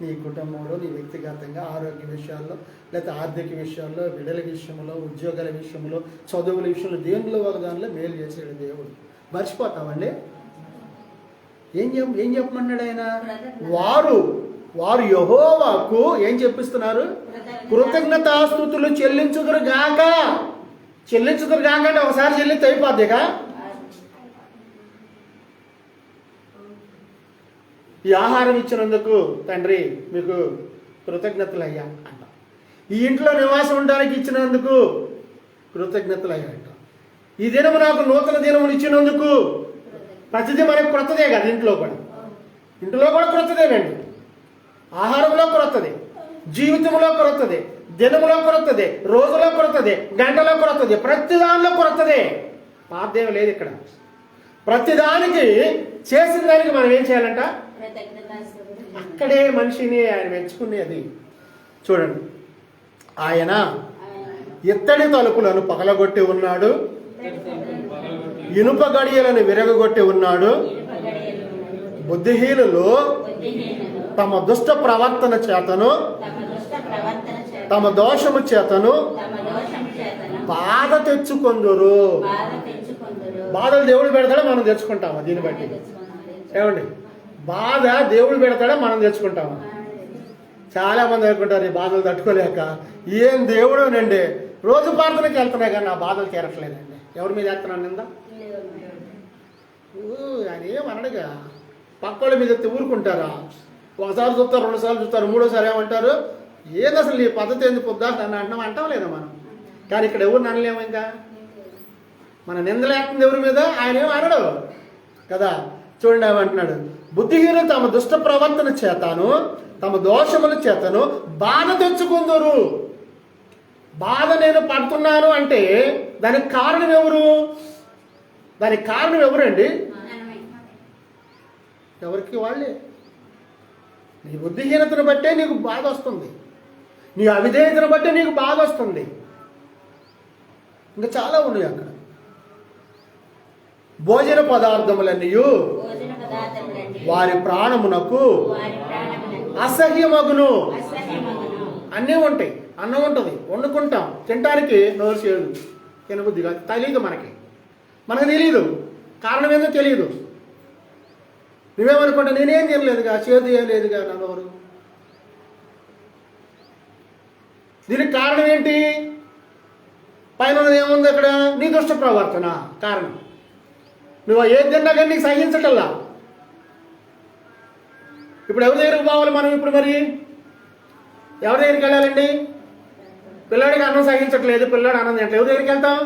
నీ కుటుంబంలో, నీ వ్యక్తిగతంగా ఆరోగ్య విషయాల్లో, లేకపోతే ఆర్థిక విషయాల్లో, బిడ్డల విషయంలో, ఉద్యోగాల విషయంలో, చదువుల విషయంలో, దేనిలో ఒక దానిలో మేలు చేశాడు దేవుడు. మర్చిపోతామండి? ఏం చెప్పమన్నాడు ఆయన? వారు యెహోవాకు ఏం చెప్పిస్తున్నారు? కృతజ్ఞతాస్తుతులు చెల్లించుదురు గాక. చెల్లించుదురు గాక అంటే ఒకసారి చెల్లించి అయిపోద్దిగా. ఈ ఆహారం ఇచ్చినందుకు తండ్రి మీకు కృతజ్ఞతలు అయ్యా అంట. ఈ ఇంట్లో నివాసం ఉండడానికి ఇచ్చినందుకు కృతజ్ఞతలు అయ్యా అంట. ఈ దినము నాకు నూతన దినములు ఇచ్చినందుకు, ప్రతిదీ మనకు క్రొత్తదే కదా. ఇంట్లో కూడా క్రొత్తదేనండి. ఆహారంలో క్రొత్తది, జీవితంలో క్రొత్తది, దినములో క్రొత్తది, రోజులో క్రొత్తది, గంటలో క్రొత్తది, ప్రతి దానిలో క్రొత్తదే. పాతదేం లేదు ఇక్కడ. ప్రతిదానికి చేసిన దానికి మనం ఏం చేయాలంట? అక్కడే మనిషిని ఆయన మెచ్చుకునేది. చూడండి, ఆయన ఇత్తడి తలుపులను పగలగొట్టి ఉన్నాడు, ఇనుప గడియలను విరగగొట్టి ఉన్నాడు. బుద్ధిహీనులు తమ దుష్ట ప్రవర్తన చేతను, తమ దోషము చేతను బాధ తెచ్చుకొందురు. బాధలు దేవుడు పెడతాడా, మనం తెచ్చుకుంటామా? దీన్ని బట్టి ఏమండి, బాధ దేవుడు పెడతాడా, మనం తెచ్చుకుంటామా? చాలా మంది అనుకుంటారు ఈ బాధలు తట్టుకోలేక, ఏం దేవుడేనండి, రోజు ప్రార్థనకి వెళ్తున్నాయి కానీ నా బాధలు తీరట్లేదండి. ఎవరి మీద వేస్తున్నాను నింద? ఆయన ఏమనడుగా, పక్కోళ్ళ మీద ఊరుకుంటారా? ఒకసారి చూస్తారు, రెండుసార్లు చూస్తారు, మూడోసారి ఏమంటారు? ఏది అసలు ఈ పద్ధతి ఎందుకు పొద్దా నన్ను అంటాం లేదా మనం? కానీ ఇక్కడ ఎవరు నన్నలేము. ఇంకా మన నిందలేస్తుంది ఎవరి మీద? ఆయన ఏం అనడు కదా. చూడండి ఏమంటున్నాడు, బుద్ధిహీనులు తమ దుష్ట ప్రవర్తన చేతను, తమ దోషముల చేతను బాధ తెచ్చుకుందరు. బాధ నేను పడుతున్నాను అంటే దానికి కారణం ఎవరు? దానికి కారణం ఎవరండి? ఎవరికి వాళ్ళే. నీ బుద్ధిహీనతను బట్టే నీకు బాధ వస్తుంది, నీ అవిధేయతను బట్టే నీకు బాధ వస్తుంది. ఇంకా చాలా ఉన్నాయి అక్కడ. భోజన పదార్థములన్నీ వారి ప్రాణమునకు అసహ్యమగును. అన్నీ ఉంటాయి, అన్నం ఉంటుంది, వండుకుంటాం, తినడానికి నోరు చేయదు, తినబుద్ధి కాదు. తెలియదు మనకు తెలియదు, కారణం ఏందో తెలియదు. నువ్వేమనుకుంటా, నేనేం తినలేదుగా, చేదు ఏం లేదుగా నా నోరు. దీనికి కారణం ఏంటి? పైన ఏముంది అక్కడ? నీ దుష్ట ప్రవర్తన కారణం. నువ్వు ఏది తిన్నా కానీ నీకు సహించటల్లా. ఇప్పుడు ఎవరి దగ్గరకు పోవాలి మనం? ఇప్పుడు మరి ఎవరి దగ్గరికి వెళ్ళాలండి? పిల్లాడికి అన్నం సహించట్లేదు, పిల్లాడు అన్నం తింటలేదు, ఎవరి దగ్గరికి వెళ్తాం?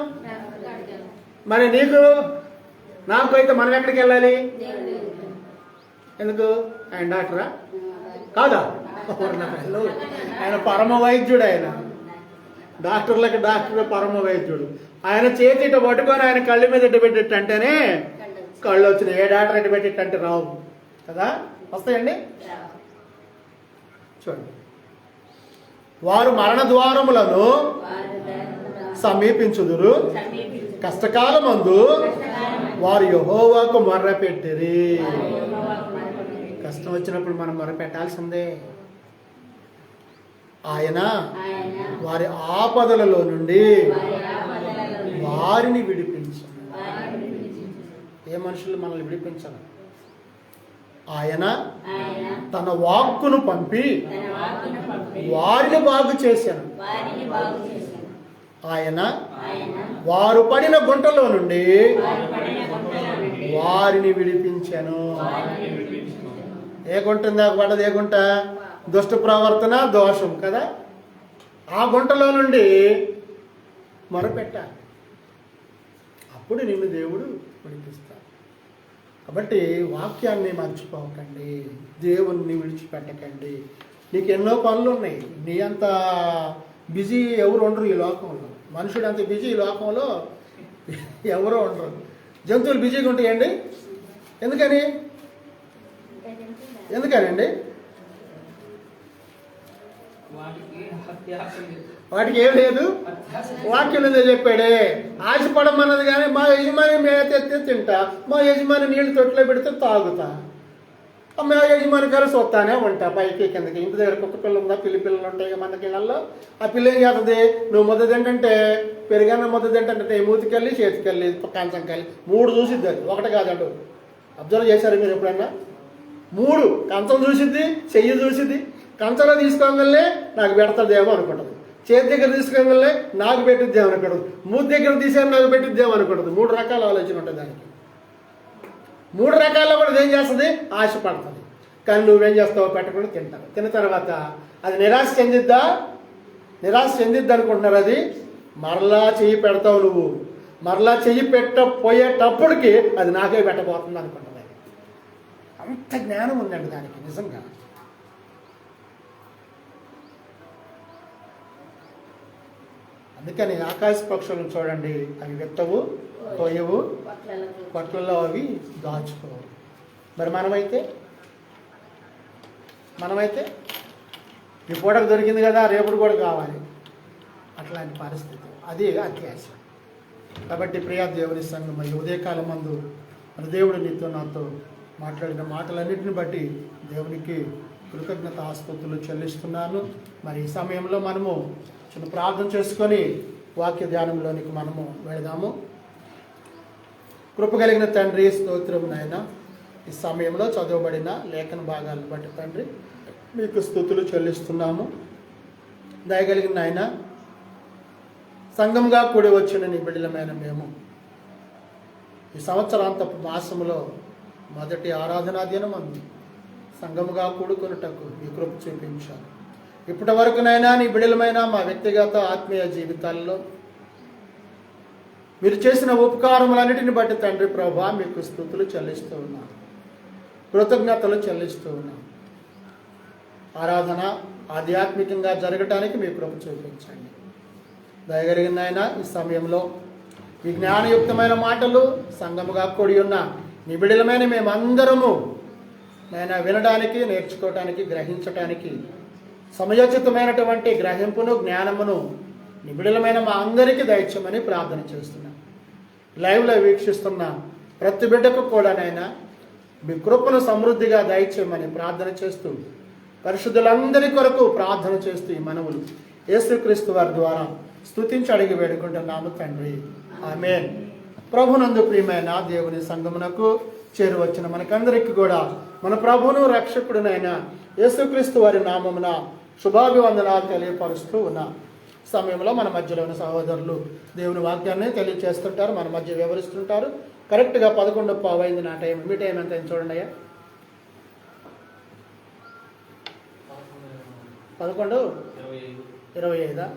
మరి నాకు అయితే మనం ఎక్కడికి వెళ్ళాలి? ఎందుకు? ఆయన డాక్టరా? కాదా? ఆయన పరమ వైద్యుడు. ఆయన డాక్టర్లకి డాక్టర్, పరమ వైద్యుడు. ఆయన చేతి ఇటు పట్టుకొని ఆయన కళ్ళ మీద ఇటు పెట్టిట్టంటేనే కళ్ళు వచ్చినాయి. ఏ డాక్టర్ ఇటు పెట్టిట్టంటే రావు కదా. వస్తాయండి. చూడండి, వారు మరణ ద్వారములను సమీపించుదురు, కష్టకాలమందు వారు యెహోవాకు మొర్రపెట్టిరి. కష్టం వచ్చినప్పుడు మనం మొరపెట్టాల్సిందే. ఆయన వారి ఆపదలలో నుండి వారిని విడిపించు. ఏ మనుషులు మనల్ని విడిపించాలి? ఆయన తన వాక్కును పంపి వారిని బాగు చేశాను. ఆయన వారు పడిన గుంటలో నుండి వారిని విడిపించాను. ఏ గుంట దాకా పడదు? ఏ గుంట? దుష్ట ప్రవర్తన, దోషం కదా. ఆ గుంటలో నుండి మొరపెట్టాలి, అప్పుడు నిన్ను దేవుడు విడిపిస్తాడు. కాబట్టి వాక్యాన్ని మర్చిపోకండి, దేవుణ్ణి విడిచిపెట్టకండి. నీకు ఎన్నో పనులు ఉన్నాయి, నీ అంత బిజీ ఎవరు ఉండరు ఈ లోకంలో. మనుషుడు అంత బిజీ ఈ లోకంలో ఎవరో ఉండరు. జంతువులు బిజీగా ఉంటాయండి. ఎందుకనండి? వాటికి ఏం లేదు. వాక్యం ఏదో చెప్పాడే, ఆశపడమన్నది కానీ మా యజమాని మేత ఎత్తే తింటా, మా యజమాని నీళ్ళు తొట్టులో పెడితే తాగుతా, మా యజమాని గారు చూస్తానే ఉంటా పైకి కిందకి. ఇంటి దగ్గర కుక్క పిల్ల ఉందా, పిల్లలు ఉంటాయి మనకి ఇళ్ళల్లో. ఆ పిల్ల ఏం చేస్తుంది, నువ్వు ముద్ద తింటే పెరిగాన ముద్ద తింటే మూతికెళ్ళి చేతికెళ్ళి కంచంకెళ్ళి 3 చూసిద్ది. అది ఒకటి కాదండు. అబ్జర్వ్ చేశారు మీరు ఎప్పుడన్నా? 3 కంచం చూసిద్ది, చెయ్యి చూసిద్ది. కంచంలో తీసుకోగలే నాకు పెడతాదేమో అనుకుంటుంది, చేతి దగ్గర తీసుకోగలే నాకు పెట్టిద్దేమో అనుకుంటుంది, మూతి దగ్గర తీసే నాకు పెట్టిద్దేమో అనుకుంటుంది. 3 రకాల ఆలోచన ఉంటుంది దానికి. 3 రకాల్లో కూడా ఏం చేస్తుంది, ఆశపడుతుంది. కానీ నువ్వేం చేస్తావు, పెట్టకుండా తింటావు. తిన్న తర్వాత అది నిరాశ చెందిద్దా? నిరాశ చెందిద్ది అనుకుంటున్నారు. అది మరలా చెయ్యి పెడతావు నువ్వు, మరలా చెయ్యి పెట్టపోయేటప్పటికి అది నాకే పెట్టబోతుంది అనుకుంటుంది. అంత జ్ఞానం ఉందండి దానికి నిజంగా. అందుకని ఆకాశ పక్షులను చూడండి, అవి విత్తవు, కోయవు, పట్లలో అవి దాచుకోవు. మరి మనమైతే ఈ పూటకు దొరికింది కదా, రేపుడు కూడా కావాలి, అట్లాంటి పరిస్థితి. అది అత్యాశ. కాబట్టి ప్రియా దేవుని సంఘం, మరి ఉదయకాలం మందు మన దేవుడు నీతో నాతో మాట్లాడిన మాటలన్నింటిని బట్టి దేవునికి కృతజ్ఞత ఆస్తుతులు చెల్లిస్తున్నాను. మరి ఈ సమయంలో మనము చిన్న ప్రార్థన చేసుకొని వాక్య ధ్యానంలోనికి మనము వెళదాము. కృప కలిగిన తండ్రి, స్తోత్రం నాయన, ఈ సమయంలో చదవబడిన లేఖన భాగాలను బట్టి తండ్రి మీకు స్తుతులు చెల్లిస్తున్నాము. దయగలిగిన నాయన, సంఘంగా కూడి వచ్చిన నీ బిడ్డలమైన మేము ఈ సంవత్సరాంతపు మాసములో మొదటి ఆరాధనా దినం సంఘముగా కూడుకొనుటకు మీ కృప చూపించారు. ఇప్పటి వరకునైనా నీ బిడ్డలమైన మా వ్యక్తిగత ఆత్మీయ జీవితాల్లో మీరు చేసిన ఉపకారములన్నిటిని బట్టి తండ్రి ప్రభా మీకు స్తుతులు చెల్లిస్తూ ఉన్నాం, కృతజ్ఞతలు చెల్లిస్తూ ఉన్నాం. ఆరాధన ఆధ్యాత్మికంగా జరగటానికి మీ కృప చూపించండి. దయగలిగిన ఆయన ఈ సమయంలో ఈ జ్ఞానయుక్తమైన మాటలు సంఘముగా కూడి ఉన్న నీ బిడ్డలమైన మేమందరము నాయన వినడానికి, నేర్చుకోవటానికి, గ్రహించటానికి సమయోచితమైనటువంటి గ్రహింపును, జ్ఞానమును నీ బిడ్డలమైన మా అందరికీ దయచేయమని ప్రార్థన చేస్తున్నాం. లైవ్లో వీక్షిస్తున్న ప్రతి బిడ్డకు కూడా నాయన మీ కృపను సమృద్ధిగా దయచేయమని ప్రార్థన చేస్తూ, పరిశుద్ధులందరి కొరకు ప్రార్థన చేస్తూ ఈ మనవులు యేసుక్రీస్తు వారి ద్వారా స్తుతించి అడిగి వేడుకుంటున్నాము తండ్రి, ఆమేన్. ప్రభునందు ప్రియమైన దేవుని సంఘమునకు చేరువచ్చిన మనకందరికి కూడా మన ప్రభువును రక్షకుడునైన యేసుక్రీస్తు వారి నామమున శుభాభివందనాలు తెలియపరుస్తూ ఉన్నా సమయంలో మన మధ్యలో ఉన్న సహోదరులు దేవుని వాక్యాన్ని తెలియజేస్తుంటారు, మన మధ్య వివరిస్తుంటారు. కరెక్ట్గా 11:15 నా టైం. మీ టైం ఎంత చూడండి అయ్యా. 11:25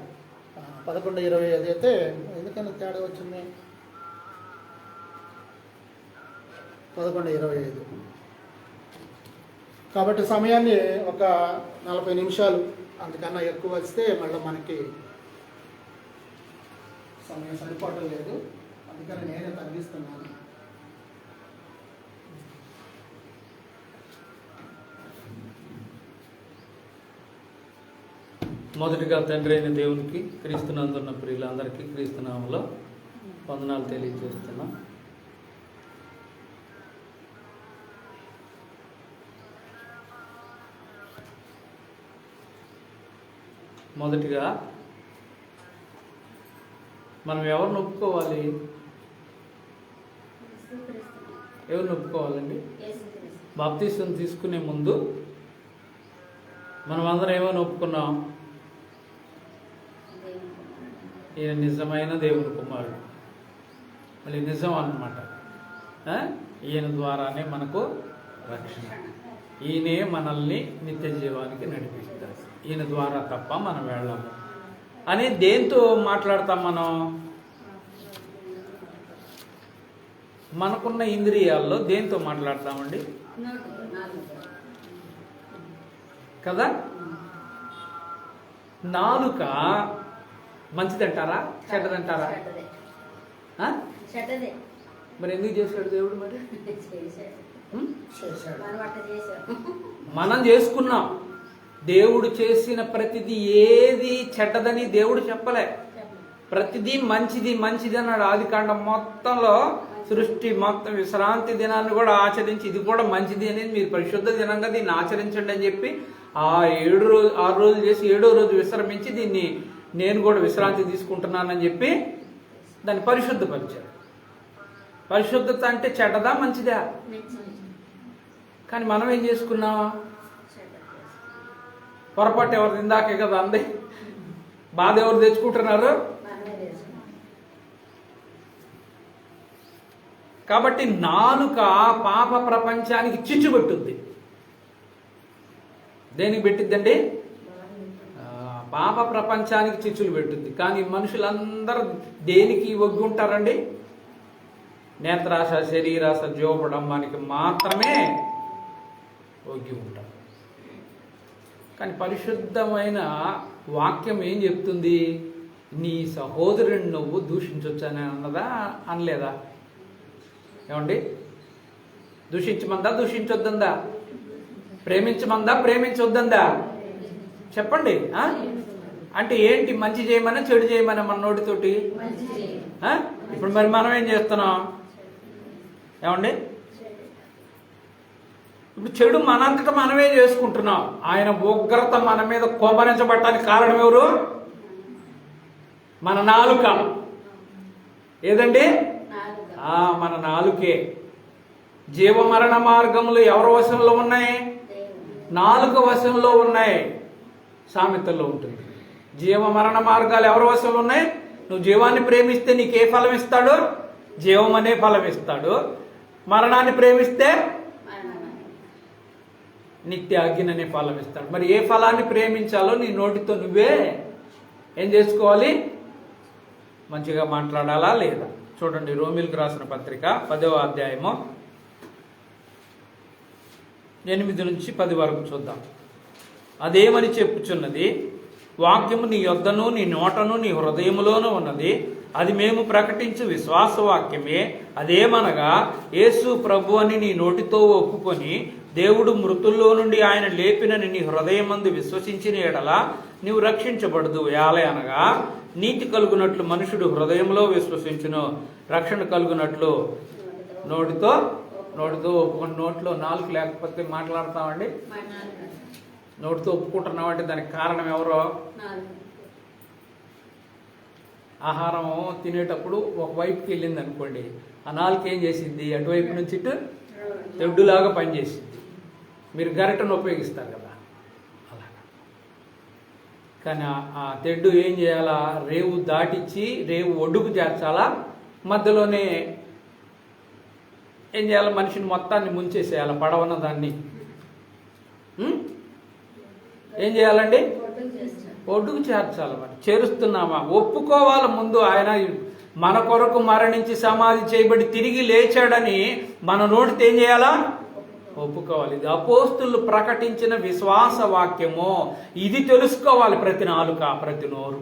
11:25 అయితే ఎందుకన్నా తేడా వచ్చింది. 11:25 కాబట్టి సమయాన్ని ఒక 40 నిమిషాలు అంతకన్నా ఎక్కువ వస్తే మళ్ళీ మనకి సమయం సరిపోవటం లేదు. అందుకని నేనే తగ్గిస్తున్నాను. మొదటిగా తండ్రి అయిన దేవునికి, క్రీస్తునందున్న ప్రియులందరికీ క్రీస్తునామంలో వందనాలు తెలియజేస్తున్నాం. మొదటిగా మనం ఎవరిని ఒప్పుకోవాలి? ఎవరిని ఒప్పుకోవాలండి? బాప్తిసం తీసుకునే ముందు మనం అందరం ఏమని ఒప్పుకున్నాం? ఈయన నిజమైన దేవుని కుమారుడు. మళ్ళీ నిజం అన్నమాట. ఈయన ద్వారానే మనకు రక్షణ, ఈయనే మనల్ని నిత్య జీవానికి నడిపిస్తారు, ఈయన ద్వారా తప్ప మనం వెళ్ళము అని దేంతో మాట్లాడతాం? మనకున్న ఇంద్రియాల్లో దేంతో మాట్లాడతామండి కదా? నాలుక మంచిదంటారా చెడ్డదంటారా? మరి ఎందుకు చేశాడు దేవుడు? మరి మనం చేసుకున్నాం, దేవుడు చేసిన ప్రతిదీ ఏది చెడ్డదని దేవుడు చెప్పలే. ప్రతిదీ మంచిది మంచిది అన్నాడు. ఆదికాండం మొత్తంలో సృష్టి మొత్తం విశ్రాంతి దినాన్ని కూడా ఆచరించి ఇది కూడా మంచిది అనేది మీరు పరిశుద్ధ దినంగా దీన్ని ఆచరించండి అని చెప్పి ఆ 6 రోజులు చేసి 7వ రోజు విశ్రమించి దీన్ని నేను కూడా విశ్రాంతి తీసుకుంటున్నానని చెప్పి దాన్ని పరిశుద్ధపరిచాడు. పరిశుద్ధత అంటే చెడ్డదా మంచిదా? కానీ మనం ఏం చేసుకున్నాం? పొరపాటు ఎవరు ఇందాకే కదా అంది, బాధ ఎవరు తెచ్చుకుంటున్నారు? కాబట్టి నాలుక పాప ప్రపంచానికి చిచ్చు పెట్టుద్ది. దేనికి పెట్టిద్దండి? పాప ప్రపంచానికి చిచ్చులు పెట్టుద్ది. కానీ మనుషులందరూ దేనికి ఒగ్గి ఉంటారండి? నేత్రాశ, శరీరాశ, జోపడంబానికి మాత్రమే ఒగ్గి ఉంటారు. కానీ పరిశుద్ధమైన వాక్యం ఏం చెప్తుంది? నీ సహోదరుని నువ్వు దూషించొచ్చని అన్నదా అనలేదా? ఏమండి? దూషించమందా దూషించొద్దందా? ప్రేమించమందా ప్రేమించొద్దందా? చెప్పండి. అంటే ఏంటి? మంచి చేయమన్నా చెడు చేయమన్నా మన నోటితోటి? ఇప్పుడు మరి మనం ఏం చేస్తున్నాం? ఏమండి? ఇప్పుడు చెడు మనంతటా మనమే చేసుకుంటున్నాం. ఆయన ఉగ్రత మన మీద కోపరించబడటానికి కారణం ఎవరు? మన నాలుక. ఏదండి? మన నాలుకే. జీవమరణ మార్గములు ఎవరి వశంలో ఉన్నాయి? నాలుక వశంలో ఉన్నాయి. సామెతల్లో ఉంటుంది. జీవమరణ మార్గాలు ఎవరి వశంలో ఉన్నాయి? నువ్వు జీవాన్ని ప్రేమిస్తే నీకు ఏ ఫలం ఇస్తాడు? జీవం అనే ఫలం ఇస్తాడు. మరణాన్ని ప్రేమిస్తే నిత్య అగ్ని అనే ఫలం ఇస్తాడు. మరి ఏ ఫలాన్ని ప్రేమించాలో నీ నోటితో నువ్వే ఏం చేసుకోవాలి? మంచిగా మాట్లాడాలా లేదా? చూడండి, రోమిలకు రాసిన పత్రిక 10వ అధ్యాయము 8 నుంచి 10 వరకు చూద్దాం. అదేమని చెప్పుచున్నది? వాక్యము నీ యొద్దను నీ నోటను నీ హృదయములోనూ ఉన్నది. అది మేము ప్రకటించు విశ్వాస వాక్యమే. అదేమనగా యేసు ప్రభు అని నీ నోటితో ఒప్పుకొని దేవుడు మృతుల్లో నుండి ఆయన లేపినని నీ హృదయమందు విశ్వసించిన ఎడల నీవు రక్షించబడదు. అనగా నీతి కలుగునట్లు మనుషుడు హృదయంలో విశ్వసించును, రక్షణ కలుగునట్లు నోటితో ఒప్పుకొని. నోట్లో నాలుగు లేకపోతే మాట్లాడతామండి? నోటితో ఒప్పుకుంటున్నామంటే దానికి కారణం ఎవరో? ఆహారం తినేటప్పుడు ఒకవైపుకి వెళ్ళింది అనుకోండి, ఆ నాలుగు ఏం చేసింది? అటువైపు నుంచి ఇటు తెడ్డులాగా పనిచేసింది. మీరు గరిటను ఉపయోగిస్తారు కదా, అలా. కానీ ఆ తెడ్డు ఏం చేయాలా? రేవు దాటిచ్చి రేవు ఒడ్డుకు చేర్చాలా? మధ్యలోనే ఏం చేయాలి? మనిషిని మొత్తాన్ని ముంచేసేయాలి, పడవన్న దాన్ని. ఏం చేయాలండి? ఒడ్డుకు చేర్చాలి. మరి చేరుస్తున్నామా? ఒప్పుకోవాలి ముందు. ఆయన మన కొరకు మరణించి సమాధి చేయబడి తిరిగి లేచాడని మన నోటితో ఏం చేయాలా? ఒప్పుకోవాలి. ఇది అపోస్తులు ప్రకటించిన విశ్వాస వాక్యము. ఇది తెలుసుకోవాలి ప్రతి నాలుక, ప్రతి నోరు.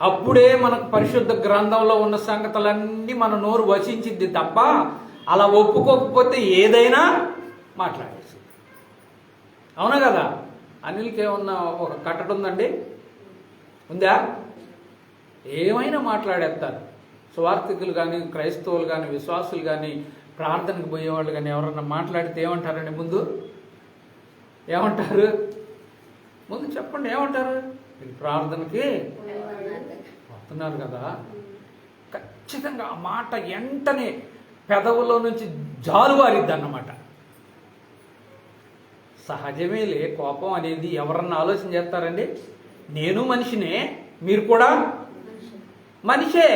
అప్పుడే మనకు పరిశుద్ధ గ్రంథంలో ఉన్న సంగతులన్నీ మన నోరు వచించింది తప్ప అలా ఒప్పుకోకపోతే ఏదైనా మాట్లాడేసి. అవునా కదా? అనిల్కి ఏమన్నా ఒక కట్టడం ఉందండి? ఉందా? ఏమైనా మాట్లాడేస్తారు. స్వార్థికులు కానీ, క్రైస్తవులు కానీ, విశ్వాసులు కానీ, ప్రార్థనకు పోయేవాళ్ళు కానీ ఎవరన్నా మాట్లాడితే ఏమంటారండి? ముందు ఏమంటారు? ముందు చెప్పండి, ఏమంటారు? వీళ్ళు ప్రార్థనకి వస్తున్నారు కదా. ఖచ్చితంగా ఆ మాట వెంటనే పెదవులో నుంచి జాలువారిద్ది అన్నమాట. సహజమేలే కోపం అనేది. ఎవరన్నా ఆలోచన చేస్తారండి? నేను మనిషినే, మీరు కూడా మనిషే.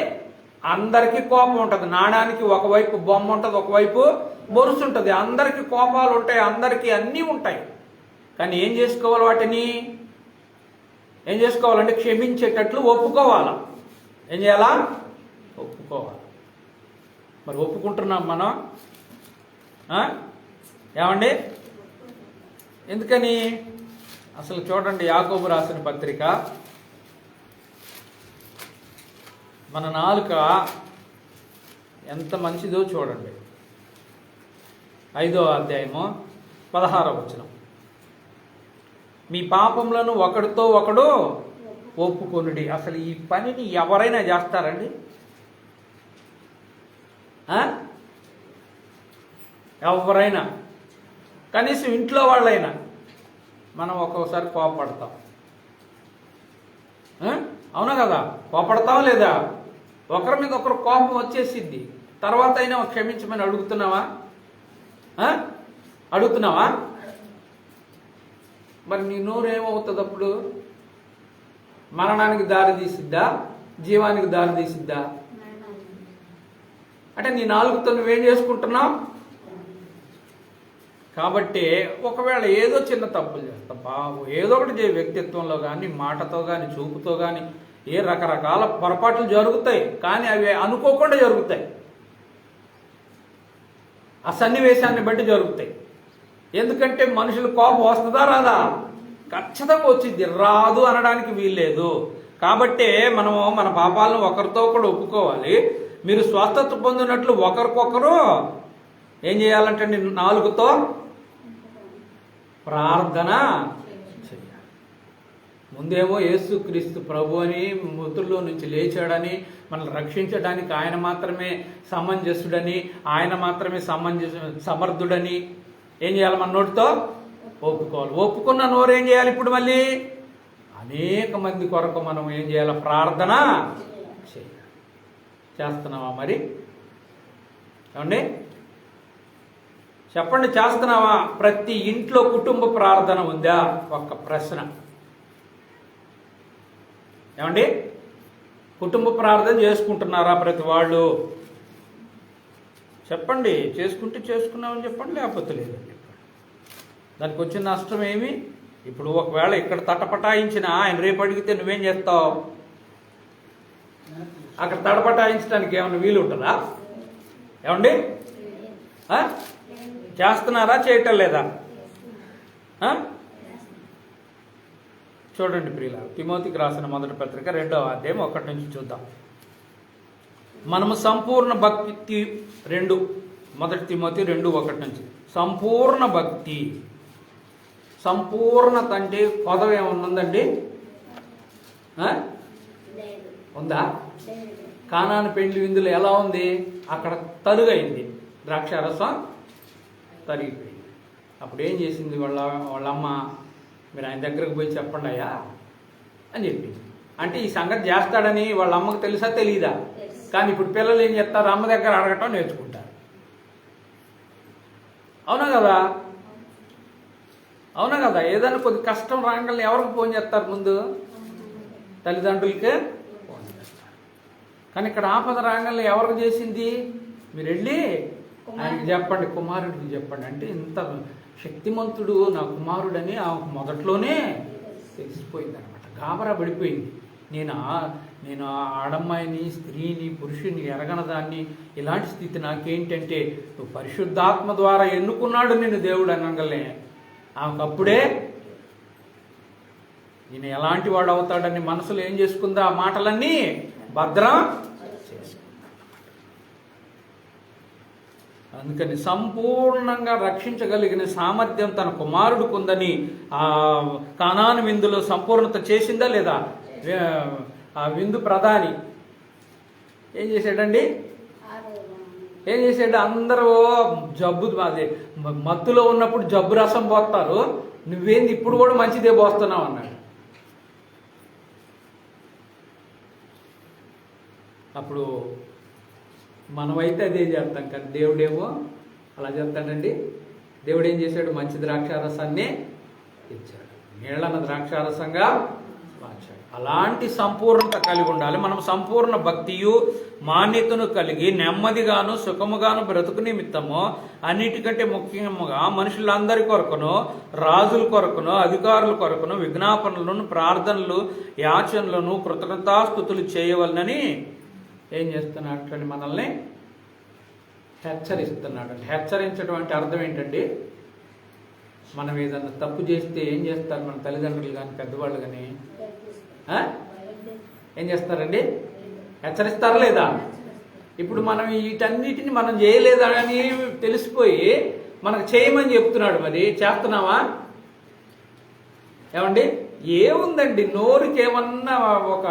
అందరికీ కోపం ఉంటుంది. నాణానికి ఒకవైపు బొమ్మ ఉంటుంది, ఒకవైపు బొరుసు ఉంటుంది. అందరికీ కోపాలు ఉంటాయి, అందరికీ అన్నీ ఉంటాయి. కానీ ఏం చేసుకోవాలి? వాటిని ఏం చేసుకోవాలంటే క్షమించేటట్లు ఒప్పుకోవాలా. ఏం చేయాలా? ఒప్పుకోవాలి. మరి ఒప్పుకుంటున్నాం మనం? ఏమండి? ఎందుకని? అసలు చూడండి, యాకోబు రాసిన పత్రిక, మన నాలుక ఎంత మంచిదో చూడండి. 5వ అధ్యాయము 16వ వచనం. మీ పాపములను ఒకడితో ఒకడు ఒప్పుకొనుడి. అసలు ఈ పనిని ఎవరైనా చేస్తారండి? ఎవరైనా, కనీసం ఇంట్లో వాళ్ళైనా మనం ఒక్కోసారి కోపడతాం. అవునా కదా? కోపడతాం లేదా? ఒకరి మీద ఒకరు కోపం వచ్చేసింది, తర్వాత అయినా క్షమించమని అడుగుతున్నావా? అడుగుతున్నావా? మరి నీ నోరు ఏమవుతుంది అప్పుడు? మరణానికి దారి తీసిద్దా, జీవానికి దారి తీసిద్దా? అంటే నీ నాలుగుతో నువ్వేం చేసుకుంటున్నావు? కాబట్టి ఒకవేళ ఏదో చిన్న తప్పులు చేస్తా బాబు, ఏదో ఒకటి చేయ, వ్యక్తిత్వంలో కానీ, మాటతో కానీ, చూపుతో కానీ, ఏ రకరకాల పొరపాట్లు జరుగుతాయి. కానీ అవి అనుకోకుండా జరుగుతాయి, ఆ సన్నివేశాన్ని బట్టి జరుగుతాయి. ఎందుకంటే మనుషులు కోపం వస్తుందా రాదా? ఖచ్చితంగా వచ్చింది, రాదు అనడానికి వీల్లేదు. కాబట్టి మనము మన పాపాలను ఒకరితో ఒకరు ఒప్పుకోవాలి. మీరు స్వస్థత పొందినట్లు ఒకరికొకరు ఏం చేయాలంటే నాలుగుతో ప్రార్థన చేయాలి. ముందేమో యేసుక్రీస్తు ప్రభు అని, మృతుల్లో నుంచి లేచాడని, మనల్ని రక్షించడానికి ఆయన మాత్రమే సమంజసుడని, ఆయన మాత్రమే సమర్థుడని ఏం చేయాలి? మన నోటితో ఒప్పుకోవాలి. ఒప్పుకున్న నోరు ఏం చేయాలి? ఇప్పుడు మళ్ళీ అనేక మంది కొరకు మనం ఏం చేయాలి? ప్రార్థన చేయాలి. చేస్తున్నావా మరి? ఏమండి చెప్పండి, చేస్తున్నావా? ప్రతి ఇంట్లో కుటుంబ ప్రార్థన ఉందా? ఒక్క ప్రశ్న. ఏమండి, కుటుంబ ప్రార్థన చేసుకుంటున్నారా ప్రతి వాళ్ళు? చెప్పండి. చేసుకుంటే చేసుకున్నామని చెప్పండి, లేకపోతే లేదని చెప్పండి. దానికి వచ్చిన నష్టం ఏమి? ఇప్పుడు ఒకవేళ ఇక్కడ తటపటాయించిన ఆయన రేపు అడిగితే నువ్వేం చేస్తావు? అక్కడ తటపటాయించడానికి ఏమైనా వీలు ఉంటుందా? ఏమండి, చేస్తున్నారా, చేయటం లేదా? చూడండి ప్రియుల, తిమోతికి రాసిన మొదటి పత్రిక 2వ అధ్యాయం 1 నుంచి చూద్దాం. మనము సంపూర్ణ భక్తి 2, మొదటి తిమోతి 2:1 నుంచి. సంపూర్ణ భక్తి, సంపూర్ణత అంటే పదం ఏమన్నుందండి? ఉందా? కానాను పెండ్లి విందులో ఎలా ఉంది? అక్కడ తరుగైంది, ద్రాక్షారసం తరిగిపోయింది. అప్పుడు ఏం చేసింది వాళ్ళమ్మ? మీరు ఆయన దగ్గరకు పోయి చెప్పండి అయ్యా అని చెప్పింది. అంటే ఈ సంగతి చేస్తాడని వాళ్ళ అమ్మకు తెలుసా తెలీదా? కానీ ఇప్పుడు పిల్లలు ఏం చేస్తారు? అమ్మ దగ్గర అడగటం నేర్చుకుంటారు. అవునా కదా? అవునా కదా? ఏదైనా కొద్ది కష్టం రాగానే ఎవరికి ఫోన్ చేస్తారు? ముందు తల్లిదండ్రులకే ఫోన్ చేస్తారు. కానీ ఇక్కడ ఆపద రాగానే ఎవరికి చేసింది? మీరు వెళ్ళి ఆయనకి చెప్పండి, కుమారుడికి చెప్పండి. అంటే ఇంత శక్తిమంతుడు నా కుమారుడని ఆ మొదట్లోనే తెలిసిపోయింది అనమాట. గాబరా పడిపోయింది. నేను ఆడమ్మాయిని, స్త్రీని, పురుషుని ఎరగనదాన్ని, ఇలాంటి స్థితి నాకేంటంటే నువ్వు పరిశుద్ధాత్మ ద్వారా ఎన్నుకున్నాడు నేను దేవుడు అనగలే. ఆమెకప్పుడే ఈయన ఎలాంటి వాడు అవుతాడని మనసులో ఏం చేసుకుందా? ఆ మాటలన్నీ భద్రం చేసుకుందా. అందుకని సంపూర్ణంగా రక్షించగలిగిన సామర్థ్యం తన కుమారుడికి ఉందని ఆ కానాను విందులో సంపూర్ణత చేసిందా లేదా? ఆ విందు ప్రధాని ఏం చేశాడండి? ఏం చేసాడు? అందరూ జబ్బు, అదే మత్తులో ఉన్నప్పుడు జబ్బు రసం పోస్తారు, నువ్వేంది ఇప్పుడు కూడా మంచిదే పోస్తున్నావు అన్నాడు. అప్పుడు మనమైతే అదే చేస్తాం, కానీ దేవుడేమో అలా చేస్తాడండి. దేవుడు ఏం చేశాడు? మంచి ద్రాక్షారసాన్ని ఇచ్చాడు, నీళ్ళన్న ద్రాక్షారసంగా మార్చాడు. అలాంటి సంపూర్ణత కలిగి ఉండాలి. మనం సంపూర్ణ భక్తియు మాన్యతను కలిగి నెమ్మదిగాను సుఖముగాను బ్రతుకు నిమిత్తము అన్నిటికంటే ముఖ్యంగా మనుషులందరి కొరకును, రాజుల కొరకును, అధికారుల కొరకును విజ్ఞాపనలను, ప్రార్థనలు, యాచనలను, కృతజ్ఞతాస్తుతులు చేయవలనని ఏం చేస్తున్నాడు? మనల్ని హెచ్చరిస్తున్నాడు. హెచ్చరించడం అంటే అర్థం ఏంటండి? మనం ఏదన్నా తప్పు చేస్తే ఏం చేస్తారు మన తల్లిదండ్రులు కానీ పెద్దవాళ్ళు కానీ? ఏం చేస్తారండి? హెచ్చరిస్తారా లేదా? ఇప్పుడు మనం వీటన్నిటిని మనం చేయలేదా అని తెలిసిపోయి మనకు చేయమని చెప్తున్నాడు. మరి చేస్తున్నావా? ఏమండి ఏముందండి, నోరుకి ఏమన్నా ఒక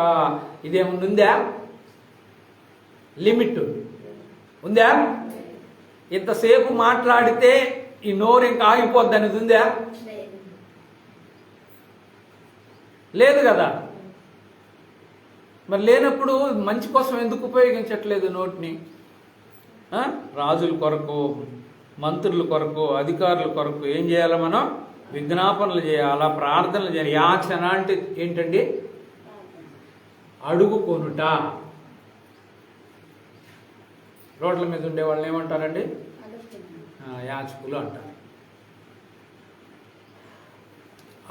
ఇదేమన్నా ఉందా? లిమిట్ ఉందా? ఇంతసేపు మాట్లాడితే ఈ నోరు ఇంకా ఆగిపోద్ది అనేది ఉందా? లేదు కదా. మరి లేనప్పుడు మంచి కోసం ఎందుకు ఉపయోగించట్లేదు నోటిని? రాజుల కొరకు, మంత్రుల కొరకు, అధికారుల కొరకు ఏం చేయాలి? మనం విజ్ఞాపనలు చేయాలా, ప్రార్థనలు చేయాలి. యాచన అంటే ఏంటండి? అడుగుకొనుట. రోడ్ల మీద ఉండే వాళ్ళని ఏమంటారండి? యాచకులు అంటారు.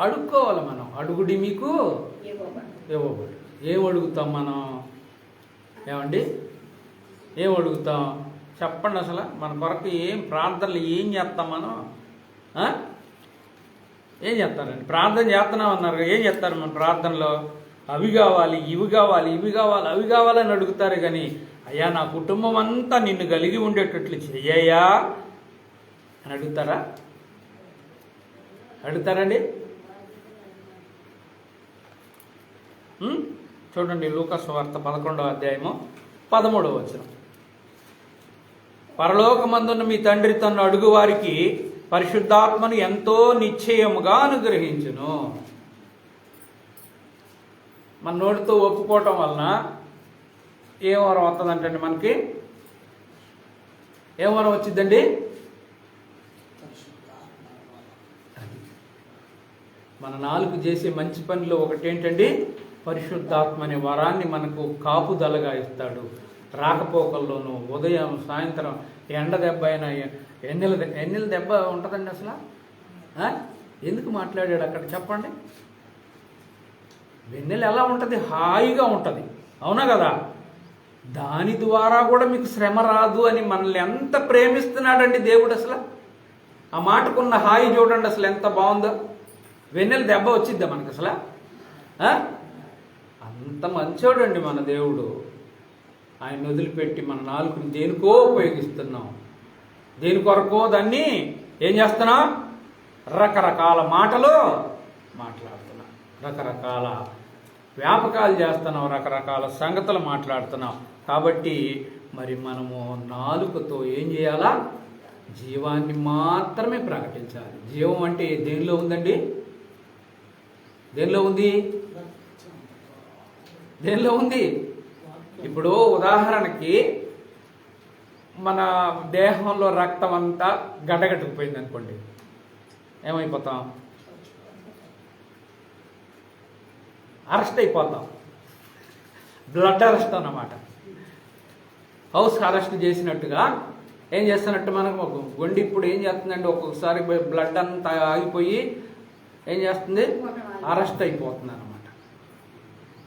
అడుక్కోవాలి మనం. అడుగుడి మీకు ఇవ్వబడు. ఏం అడుగుతాం మనం? ఏమండి ఏం అడుగుతాం చెప్పండి. అసలు మన కొరకు ఏం ప్రార్థనలు ఏం చేస్తాం మనం? ఏం చేస్తారండి? ప్రార్థన చేస్తున్నాం అన్నారు. ఏం చేస్తారు మన ప్రార్థనలో? అవి కావాలి, ఇవి కావాలి, ఇవి కావాలి, అవి కావాలని అడుగుతారు. కానీ అయ్యా నా కుటుంబం అంతా నిన్ను కలిగి ఉండేటట్లు చెయ్యయ్యా అని అడుగుతారా? అడుగుతారండి? చూడండి లూకా సువార్త 11వ అధ్యాయము 13వ వచనం. పరలోకమందున్న మీ తండ్రి తన్ను అడుగు వారికి పరిశుద్ధాత్మను ఎంతో నిశ్చయముగా అనుగ్రహించును. మన నోటితో ఒప్పుకోవటం వలన ఏం వరం వస్తుందంటండి? మనకి ఏం వరం వచ్చిందండి? మన నాలుగు చేసే మంచి పనిలో ఒకటి ఏంటండి? పరిశుద్ధాత్మ అనే వరాన్ని మనకు కాపుదలగా ఇస్తాడు. రాకపోకల్లోనూ, ఉదయం సాయంత్రం, ఎండ దెబ్బ అయినా, ఎన్నెల దెబ్బ ఉంటుందండి అసలు. ఎందుకు మాట్లాడాడు అక్కడ చెప్పండి? వెన్నెల ఎలా ఉంటుంది? హాయిగా ఉంటుంది, అవునా కదా? దాని ద్వారా కూడా మీకు శ్రమ రాదు అని మనల్ని ఎంత ప్రేమిస్తున్నాడండి దేవుడు. అసలు ఆ మాటకున్న హాయి చూడండి అసలు ఎంత బాగుందో. వెన్నెల దెబ్బ వచ్చిద్దా మనకు అసలు? అంత మంచోడండి మన దేవుడు. ఆయన వదిలిపెట్టి మన నాలుగుని దేనికో ఉపయోగిస్తున్నాం. దేని కొరకో దాన్ని ఏం చేస్తున్నాం? రకరకాల మాటలు మాట్లాడుతున్నాం, రకరకాల వ్యాపకాలు చేస్తున్నాం, రకరకాల సంగతులు మాట్లాడుతున్నాం. కాబట్టి మరి మనము నాలుకతో ఏం చేయాలా? జీవాన్ని మాత్రమే ప్రకటించాలి. జీవం అంటే దేనిలో ఉందండి? దేనిలో ఉంది? దేనిలో ఉంది? ఇప్పుడు ఉదాహరణకి మన దేహంలో రక్తం అంతా గడ్డగట్టుకుపోయింది అనుకోండి, ఏమైపోతాం? అరెస్ట్ అయిపోతాం. బ్లడ్ అరెస్ట్ అన్నమాట. హౌస్ అరెస్ట్ చేసినట్టుగా ఏం చేస్తున్నట్టు మనకు ఒక గుండె ఇప్పుడు ఏం చేస్తుందండి? ఒక్కొక్కసారి బ్లడ్ అంతా ఆగిపోయి ఏం చేస్తుంది? అరెస్ట్ అయిపోతుంది అనమాట.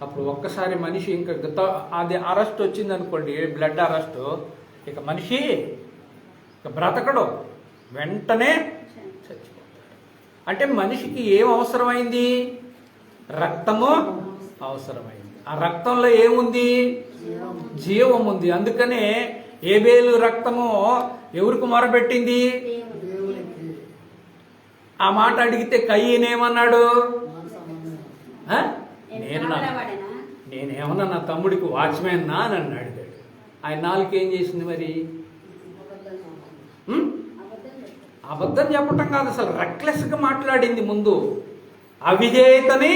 అప్పుడు ఒక్కసారి మనిషి ఇంకా అది అరెస్ట్ వచ్చింది అనుకోండి, బ్లడ్ అరెస్ట్, ఇక మనిషి ఇక బ్రతకడు, వెంటనే చచ్చిపోతాడు. అంటే మనిషికి ఏం అవసరమైంది? రక్తము అవసరమైంది. ఆ రక్తంలో ఏముంది? జీవం ఉంది. అందుకనే ఏబేలు రక్తము ఎవరికి మొరపెట్టింది? ఆ మాట అడిగితే కయ్యనేమన్నాడు? నేనేమన్నా నా తమ్ముడికి వాచ్మెన్ నా అని అడిగాడు. ఆయన నాలుగు ఏం చేసింది మరి? అబద్ధం చెప్పటం కాదు, అసలు రెక్లెస్గా మాట్లాడింది. ముందు అవిధేయతని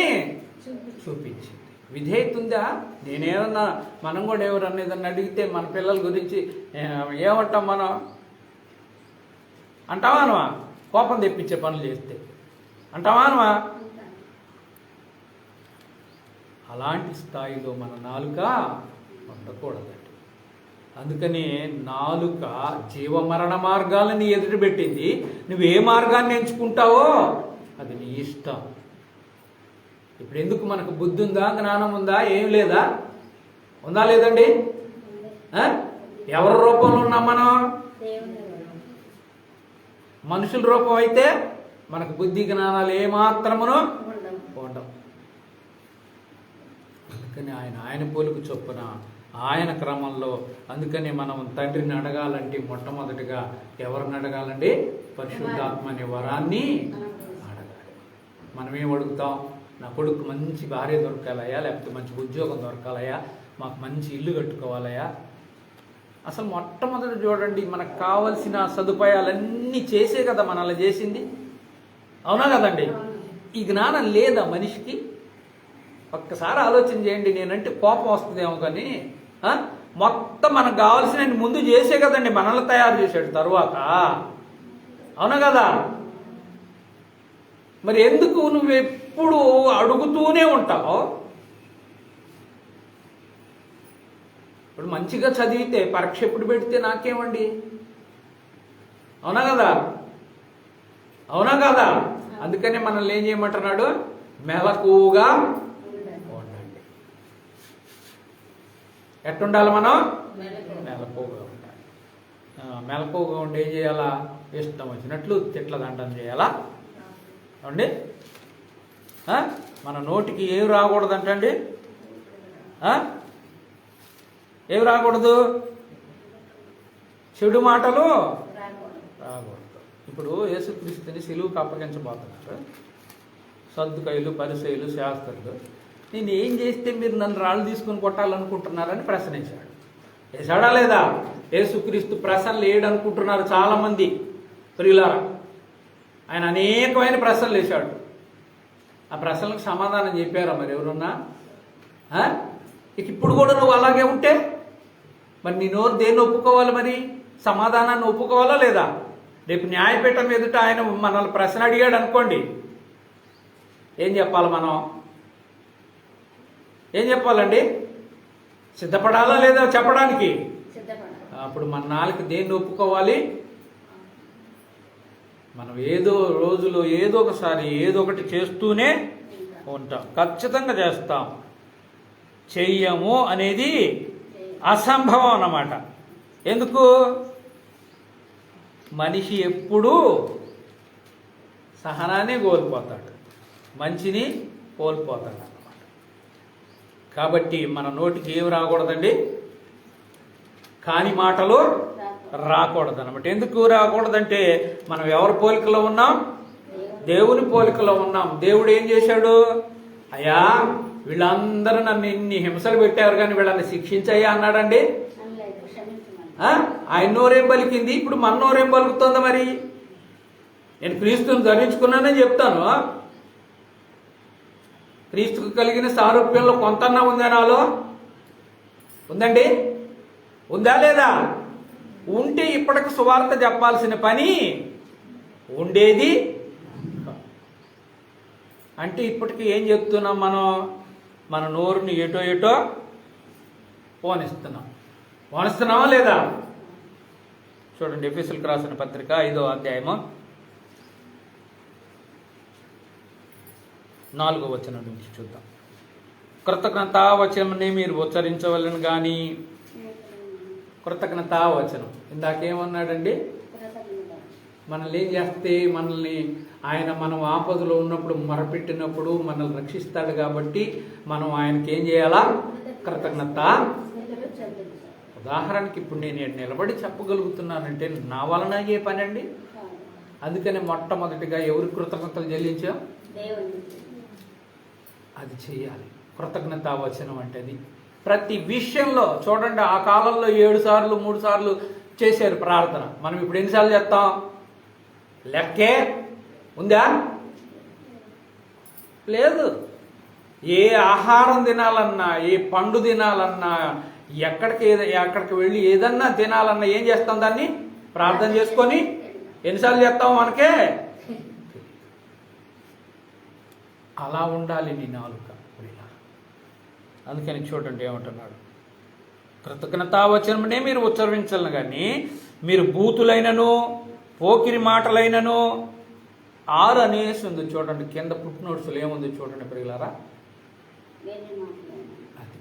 చూపించింది. విధేయత ఉందా? నేనేమన్నా, మనం కూడా ఎవరన్నా ఏదన్నా అడిగితే మన పిల్లల గురించి ఏమంటాం మనం? అంటావానవా? కోపం తెప్పించే పనులు చేస్తే అంటావానవా? అలాంటి స్థాయిలో మన నాలుక ఉండకూడదండి. అందుకని నాలుక జీవమరణ మార్గాలని ఎదురుపెట్టింది. నువ్వు ఏ మార్గాన్ని ఎంచుకుంటావో అది నీ ఇష్టం. ఇప్పుడు ఎందుకు మనకు బుద్ధి ఉందా, జ్ఞానం ఉందా? ఏం లేదా? ఉందా లేదండి? ఎవరి రూపంలో ఉన్నాం మనం? మనుషుల రూపం అయితే మనకు బుద్ధి జ్ఞానాలు ఏమాత్రమును ఉండవు. అందుకని ఆయన పోలుకు చొప్పున ఆయన క్రమంలో. అందుకని మనం తండ్రిని అడగాలంటే మొట్టమొదటిగా ఎవరిని అడగాలండి? పరిశుద్ధాత్మ అనే వరాన్ని అడగాలి. మనం ఏం అడుగుతాం? నా కొడుకు మంచి భార్య దొరకాలయ్యా, లేకపోతే మంచి ఉద్యోగం దొరకాలయ్యా, మాకు మంచి ఇల్లు కట్టుకోవాలయ్యా. అసలు మొట్టమొదటి చూడండి, మనకు కావలసిన సదుపాయాలన్నీ చేసే కదా మనల్ని చేసింది, అవునా కదండి? ఈ జ్ఞానం లేదా మనిషికి? ఒక్కసారి ఆలోచన చేయండి. నేనంటే కోపం వస్తుందేమో కానీ మొత్తం మనకు కావాల్సిన ముందు చేసే కదండి మనల్ని తయారు చేసాడు తరువాత, అవునా కదా? మరి ఎందుకు నువ్వు ఎప్పుడు అడుగుతూనే ఉంటావు? ఇప్పుడు మంచిగా చదివితే పరీక్ష ఎప్పుడు పెడితే నాకేమండి, అవునా కదా? అవునా కదా? అందుకనే మనల్ని ఏం చేయమంటున్నాడు? మెలకువగా ఉండండి. ఎట్టుండాలి మనం? మెలకువగా ఉండాలి. మెలకువగా ఉండి ఏం చేయాలా? ఇష్టం వచ్చినట్లు తిట్ల దండం చేయాలా అండి? మన నోటికి ఏం రాకూడదంటండి? ఏం రాకూడదు? చెడు మాటలు రాకూడదు. ఇప్పుడు యేసుక్రీస్తుని సిలువుకు అప్పగించబోతున్నారు సద్దుకయ్యులు, పరిసయ్యులు, శాస్త్రులు. నేను ఏం చేస్తే మీరు నన్ను రాళ్ళు తీసుకొని కొట్టాలనుకుంటున్నారని ప్రశ్నించాడు. వేసాడా లేదా? యేసుక్రీస్తు ప్రశ్నలు వేయడనుకుంటున్నారు చాలామంది ప్రియులారా. ఆయన అనేకమైన ప్రశ్నలు వేశాడు. ఆ ప్రశ్నలకు సమాధానం చెప్పారా మరి ఎవరున్నా? ఇక ఇప్పుడు కూడా నువ్వు అలాగే ఉంటే మరి నీ నోరు దేన్ని ఒప్పుకోవాలి? మరి సమాధానాన్ని ఒప్పుకోవాలా లేదా? రేపు న్యాయపీఠం ఎదుట ఆయన మనల్ని ప్రశ్న అడిగాడు అనుకోండి, ఏం చెప్పాలి మనం? ఏం చెప్పాలండి? సిద్ధపడాలా లేదా చెప్పడానికి? అప్పుడు మన నాలుక దేన్ని ఒప్పుకోవాలి? మనం ఏదో రోజులో ఏదో ఒకసారి ఏదో ఒకటి చేస్తూనే ఉంటాం, ఖచ్చితంగా చేస్తాం. చెయ్యము అనేది అసంభవం అన్నమాట. ఎందుకు? మనిషి ఎప్పుడూ సహనాన్ని కోల్పోతాడు, మంచిని కోల్పోతాడు అన్నమాట. కాబట్టి మన నోటికి ఏమి రాకూడదండి? కాని మాటలు రాకూడదు అన్నమాట. ఎందుకు రాకూడదంటే మనం ఎవరి పోలికలో ఉన్నాం? దేవుని పోలికలో ఉన్నాం. దేవుడు ఏం చేశాడు? అయ్యా వీళ్ళందరూ నన్ను ఇన్ని హింసలు పెట్టారు కానీ వీళ్ళని శిక్షించయ్యా అన్నాడండి. ఆయన నోరేం పలికింది? ఇప్పుడు మన నోరేం పలుకుతుందా? మరి నేను క్రీస్తుని ధరించుకున్నానని చెప్తాను. క్రీస్తుకు కలిగిన సారూప్యంలో కొంతన్నా ఉందా నాలో? ఉందండి? ఉందా లేదా? ఉంటే ఇప్పటికి సువార్త చెప్పాల్సిన పని ఉండేది. అంటే ఇప్పటికి ఏం చెప్తున్నాం మనం? మన నోరుని ఎటో పోనిస్తున్నామా లేదా? చూడండి, ఎఫెసీయులకు రాసిన పత్రిక 5వ అధ్యాయము 4వ వచనం నుంచి చూద్దాం. కృతజ్ఞతావచనముని మీరు ఉచ్చరించవలను కానీ, కృతజ్ఞతావచనం ఇందాకేమన్నాడండి? మనల్ని ఏం చేస్తే మనల్ని ఆయన మనం ఆపదలో ఉన్నప్పుడు మొరపెట్టినప్పుడు మనల్ని రక్షిస్తాడు కాబట్టి మనం ఆయనకి ఏం చేయాలా? కృతజ్ఞత. ఉదాహరణకి ఇప్పుడు నేను నిలబడి చెప్పగలుగుతున్నానంటే నా వలన అయ్యే పని అండి. అందుకని మొట్టమొదటిగా ఎవరి కృతజ్ఞతలు చెల్లించాం? అది చేయాలి. కృతజ్ఞతావచనం అంటే అది ప్రతి విషయంలో. చూడండి, ఆ కాలంలో 7 సార్లు 3 సార్లు చేశారు ప్రార్థన. మనం ఇప్పుడు ఎన్నిసార్లు చేస్తాం? లెక్కే ఉందా? లేదు. ఏ ఆహారం తినాలన్నా, ఏ పండు తినాలన్నా, ఎక్కడికి వెళ్ళి ఏదన్నా తినాలన్నా ఏం చేస్తాం? దాన్ని ప్రార్థన చేసుకొని ఎన్నిసార్లు చేస్తాం? మనకే అలా ఉండాలి నీ నాలుక. అందుకని చూడండి ఏమంటున్నాడు? కృతజ్ఞతావచనమునే మీరు ఉచ్చరించాలని కానీ మీరు బూతులైనను పోకిరి మాటలైనను 6 అనేసి ఉంది. చూడండి కింద పుట్ నోట్స్లో ఏముంది చూడండి ప్రియులారా. అది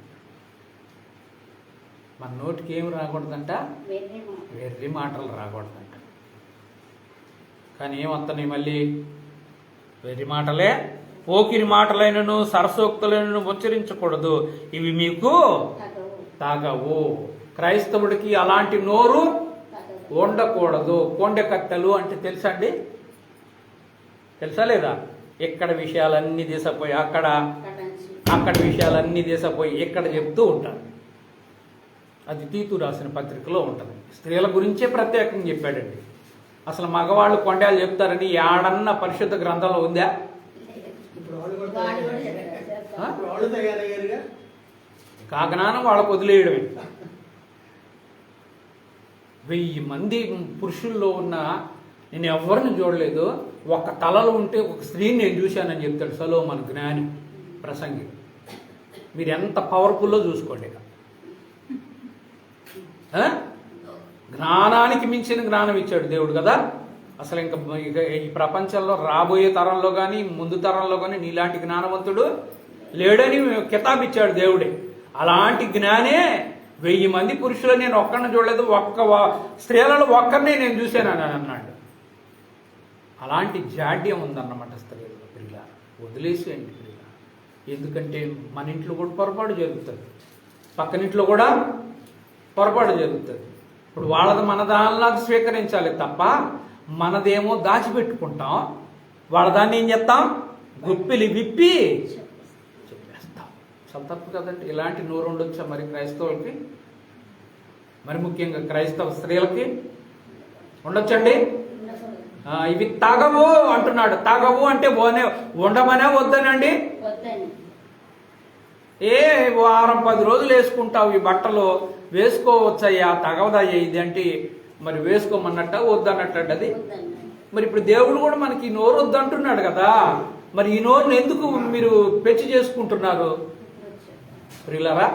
మన నోటికి ఏమి రాకూడదంట? వెర్రి మాటలు రాకూడదంట. కానీ ఏమంటున్నాయి మళ్ళీ? వెర్రి మాటలే, పోకిరి మాటలైనను సరసోక్తులైనను ఉచ్చరించకూడదు, ఇవి మీకు తాగవు. క్రైస్తవుడికి అలాంటి నోరు ఉండకూడదు. కొండె కట్టెలు అంటే తెలుసా అండి? తెలుసా లేదా? ఇక్కడ విషయాలన్నీ తీసపోయి అక్కడ విషయాలన్నీ తీసపోయి ఇక్కడ చెప్తూ ఉంటారు. అది తీతు రాసిన పత్రికలో ఉంటుంది. స్త్రీల గురించే ప్రత్యేకంగా చెప్పాడండి. అసలు మగవాళ్ళు కొండలు చెప్తారని ఏడన్న పరిశుద్ధ గ్రంథంలో ఉందా? ఇప్పుడు వాళ్ళు తయారయ్యారుగా. కాజ్ఞానం వాళ్ళకు వదిలేయడమే. 1000 మంది పురుషుల్లో ఉన్న నేను ఎవరిని చూడలేదు, ఒక తలలో ఉంటే ఒక స్త్రీని నేను చూశానని చెప్తాడు సొలొమోను జ్ఞాని ప్రసంగి. మీరు ఎంత పవర్ఫుల్లో చూసుకోండి. జ్ఞానానికి మించిన జ్ఞానం ఇచ్చాడు దేవుడు కదా. అసలు ఇంకా ఈ ప్రపంచంలో రాబోయే తరంలో కానీ ముందు తరంలో కానీ నీలాంటి జ్ఞానవంతుడు లేడని కితాబ్ ఇచ్చాడు దేవుడే. అలాంటి జ్ఞానే 1000 మంది పురుషులు నేను ఒక్కరిని చూడలేదు, స్త్రీలలో ఒక్కరినే నేను చూశానని అన్నాడు. అలాంటి జాడ్యం ఉందన్నమాట స్త్రీలలో. ప్రియుల వదిలేసేయండి ప్రియుల. ఎందుకంటే మన ఇంట్లో కూడా పొరపాటు జరుగుతుంది, పక్కనింట్లో కూడా పొరపాటు జరుగుతుంది. ఇప్పుడు వాళ్ళది మన దానిలాగా స్వీకరించాలి తప్ప మనదేమో దాచిపెట్టుకుంటాం, వాళ్ళ దాన్ని ఏం చేస్తాం గుప్పిలి విప్పి చెప్పేస్తాం. చాలా తప్పు కదండి. ఇలాంటి నోరు ఉండొచ్చా మరి క్రైస్తవులకి, మరి ముఖ్యంగా క్రైస్తవ స్త్రీలకి ఉండొచ్చండి? ఇవి తాగవు అంటున్నాడు. తాగవు అంటే ఉండమనే వద్దనండి. ఏ వారం 10 రోజులు వేసుకుంటావు ఈ బట్టలు, వేసుకోవచ్చయ్యా, తగవదయ్యా ఇది అంటే మరి వేసుకోమన్నట్ట వద్దన్నట్టు అది. మరి ఇప్పుడు దేవుడు కూడా మనకి ఈ నోరు వద్దంటున్నాడు కదా, మరి ఈ నోరుని ఎందుకు మీరు పెంచి చేసుకుంటున్నారు ప్రియులారా?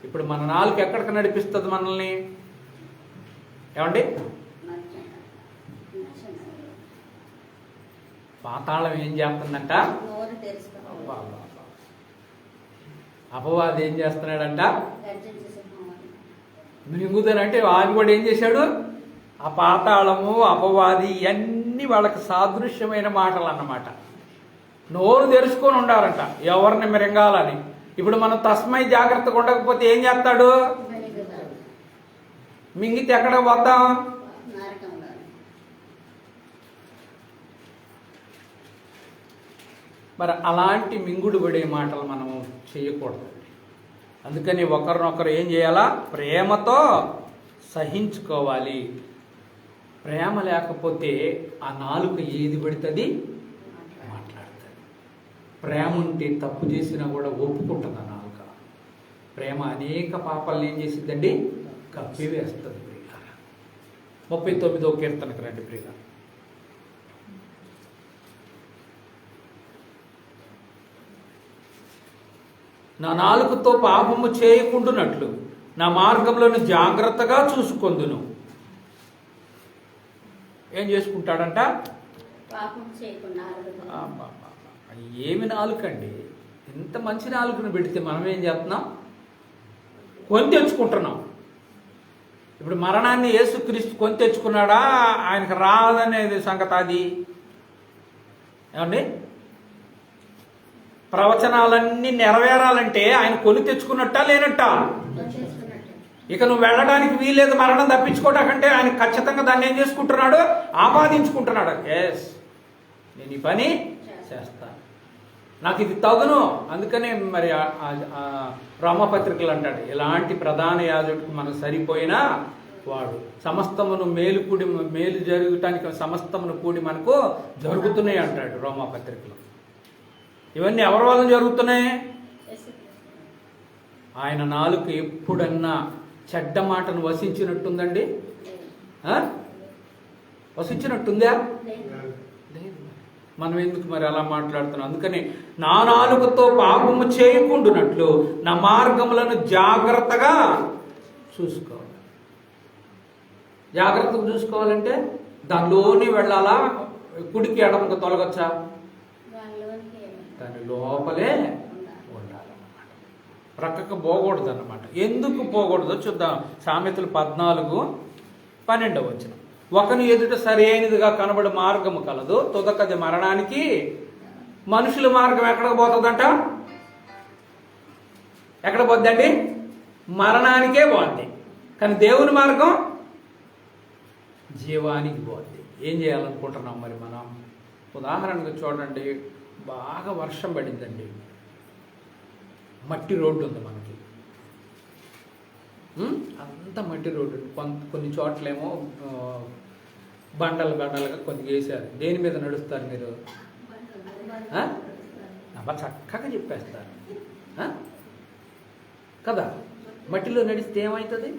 ఇప్పుడు మన నాలుగు ఎక్కడికి నడిపిస్తుంది మనల్ని? ఏమండి? పాతాళం ఏం చేస్తుందంట? అపవాది ఏం చేస్తున్నాడంట? మింగుతానంటే వాడు కూడా ఏం చేశాడు? ఆ పాతాళము అపవాది ఇవన్నీ వాళ్ళకి సాదృశ్యమైన మాటలు అన్నమాట. నోరు తెరుచుకొని ఉండాలంట ఎవరిని మింగాలని. ఇప్పుడు మనం తస్మై జాగ్రత్తగా ఉండకపోతే ఏం చేస్తాడు? మింగితే ఎక్కడ పోతాం? మరి అలాంటి మింగుడు పడే మాటలు మనము చేయకూడదండి. అందుకని ఒకరినొకరు ఏం చేయాలా? ప్రేమతో సహించుకోవాలి. ప్రేమ లేకపోతే ఆ నాలుక ఏది పడుతుంది మాట్లాడుతుంది. ప్రేమ ఉంటే తప్పు చేసినా కూడా ఒప్పుకుంటుంది ఆ నాలుక. ప్రేమ అనేక పాపాలను ఏం చేసిద్దండి? కప్పివేస్తుంది. ప్రియులారా 39వ కీర్తనకు రండి ప్రియులారా. నా నాలుకతో పాపము చేయకుండునట్లు నా మార్గంలోని జాగ్రత్తగా చూసుకొందును. ఏం చేసుకుంటాడంట? ఏమి నాలుకండి? ఇంత మంచి నాలుకను పెడితే మనం ఏం చేస్తున్నాం? కొని తెచ్చుకుంటున్నాం. ఇప్పుడు మరణాన్ని యేసుక్రీస్తు కొని తెచ్చుకున్నాడా? ఆయనకు రాదనేది సంగతి అది. ఏమండి? ప్రవచనాలన్నీ నెరవేరాలంటే ఆయన కొని తెచ్చుకున్నట్టా లేనట్ట? ఇక నువ్వు వెళ్ళడానికి వీలేదు, మరణం తప్పించుకోవటాకంటే ఆయన ఖచ్చితంగా దాన్ని ఏం చేసుకుంటున్నాడు? ఆపాదించుకుంటున్నాడు. ఎస్, నేను ఈ పని చేస్తాను, నాకు ఇది తగును. అందుకనే మరి రోమపత్రికలు అంటాడు, ఇలాంటి ప్రధాన యాజకుడు మనకు సరిపోయినా వాడు సమస్తమును మేలు జరగటానికి సమస్తమును కూడి మనకు జరుగుతున్నాయి అంటాడు రోమపత్రికలో. ఇవన్నీ ఎవరి వల్ల జరుగుతున్నాయి? ఆయన నాలుక ఎప్పుడన్నా చెడ్డ మాటను వసించినట్టుందండి? వసించినట్టుందా? మనం ఎందుకు మరి అలా మాట్లాడుతున్నాం? అందుకని నా నాలుకతో పాపము చేయకుండునట్లు నా మార్గములను జాగ్రత్తగా చూసుకోవాలి. జాగ్రత్తగా చూసుకోవాలంటే దానిలోనే వెళ్ళాలా? కుడికి ఎడమకు తొలగొచ్చా? దాని లోపలే ఉండాలన్నమాట. ప్రక్కకు పోకూడదు అన్నమాట. ఎందుకు పోకూడదో చూద్దాం. సామెతలు 14:12 ఒకని ఎదుట సరి అయినదిగా కనబడి మార్గము కలదు, తుదకది మరణానికి. మనుషుల మార్గం ఎక్కడికి పోతుందంట? ఎక్కడ పోద్దండి? మరణానికే పోద్ది. కానీ దేవుని మార్గం జీవానికి పోద్ది. ఏం చేయాలనుకుంటున్నాం మరి మనం? ఉదాహరణకు చూడండి, బాగా వర్షం పడిందండి, మట్టి రోడ్డు ఉంది మనకి, అంత మట్టి రోడ్డు. కొన్ని చోట్లేమో బండలుగా కొన్ని వేశారు. దేని మీద నడుస్తారు మీరు? అబ్బా చక్కగా చెప్పేస్తారు కదా. మట్టిలో నడిస్తే ఏమవుతుంది?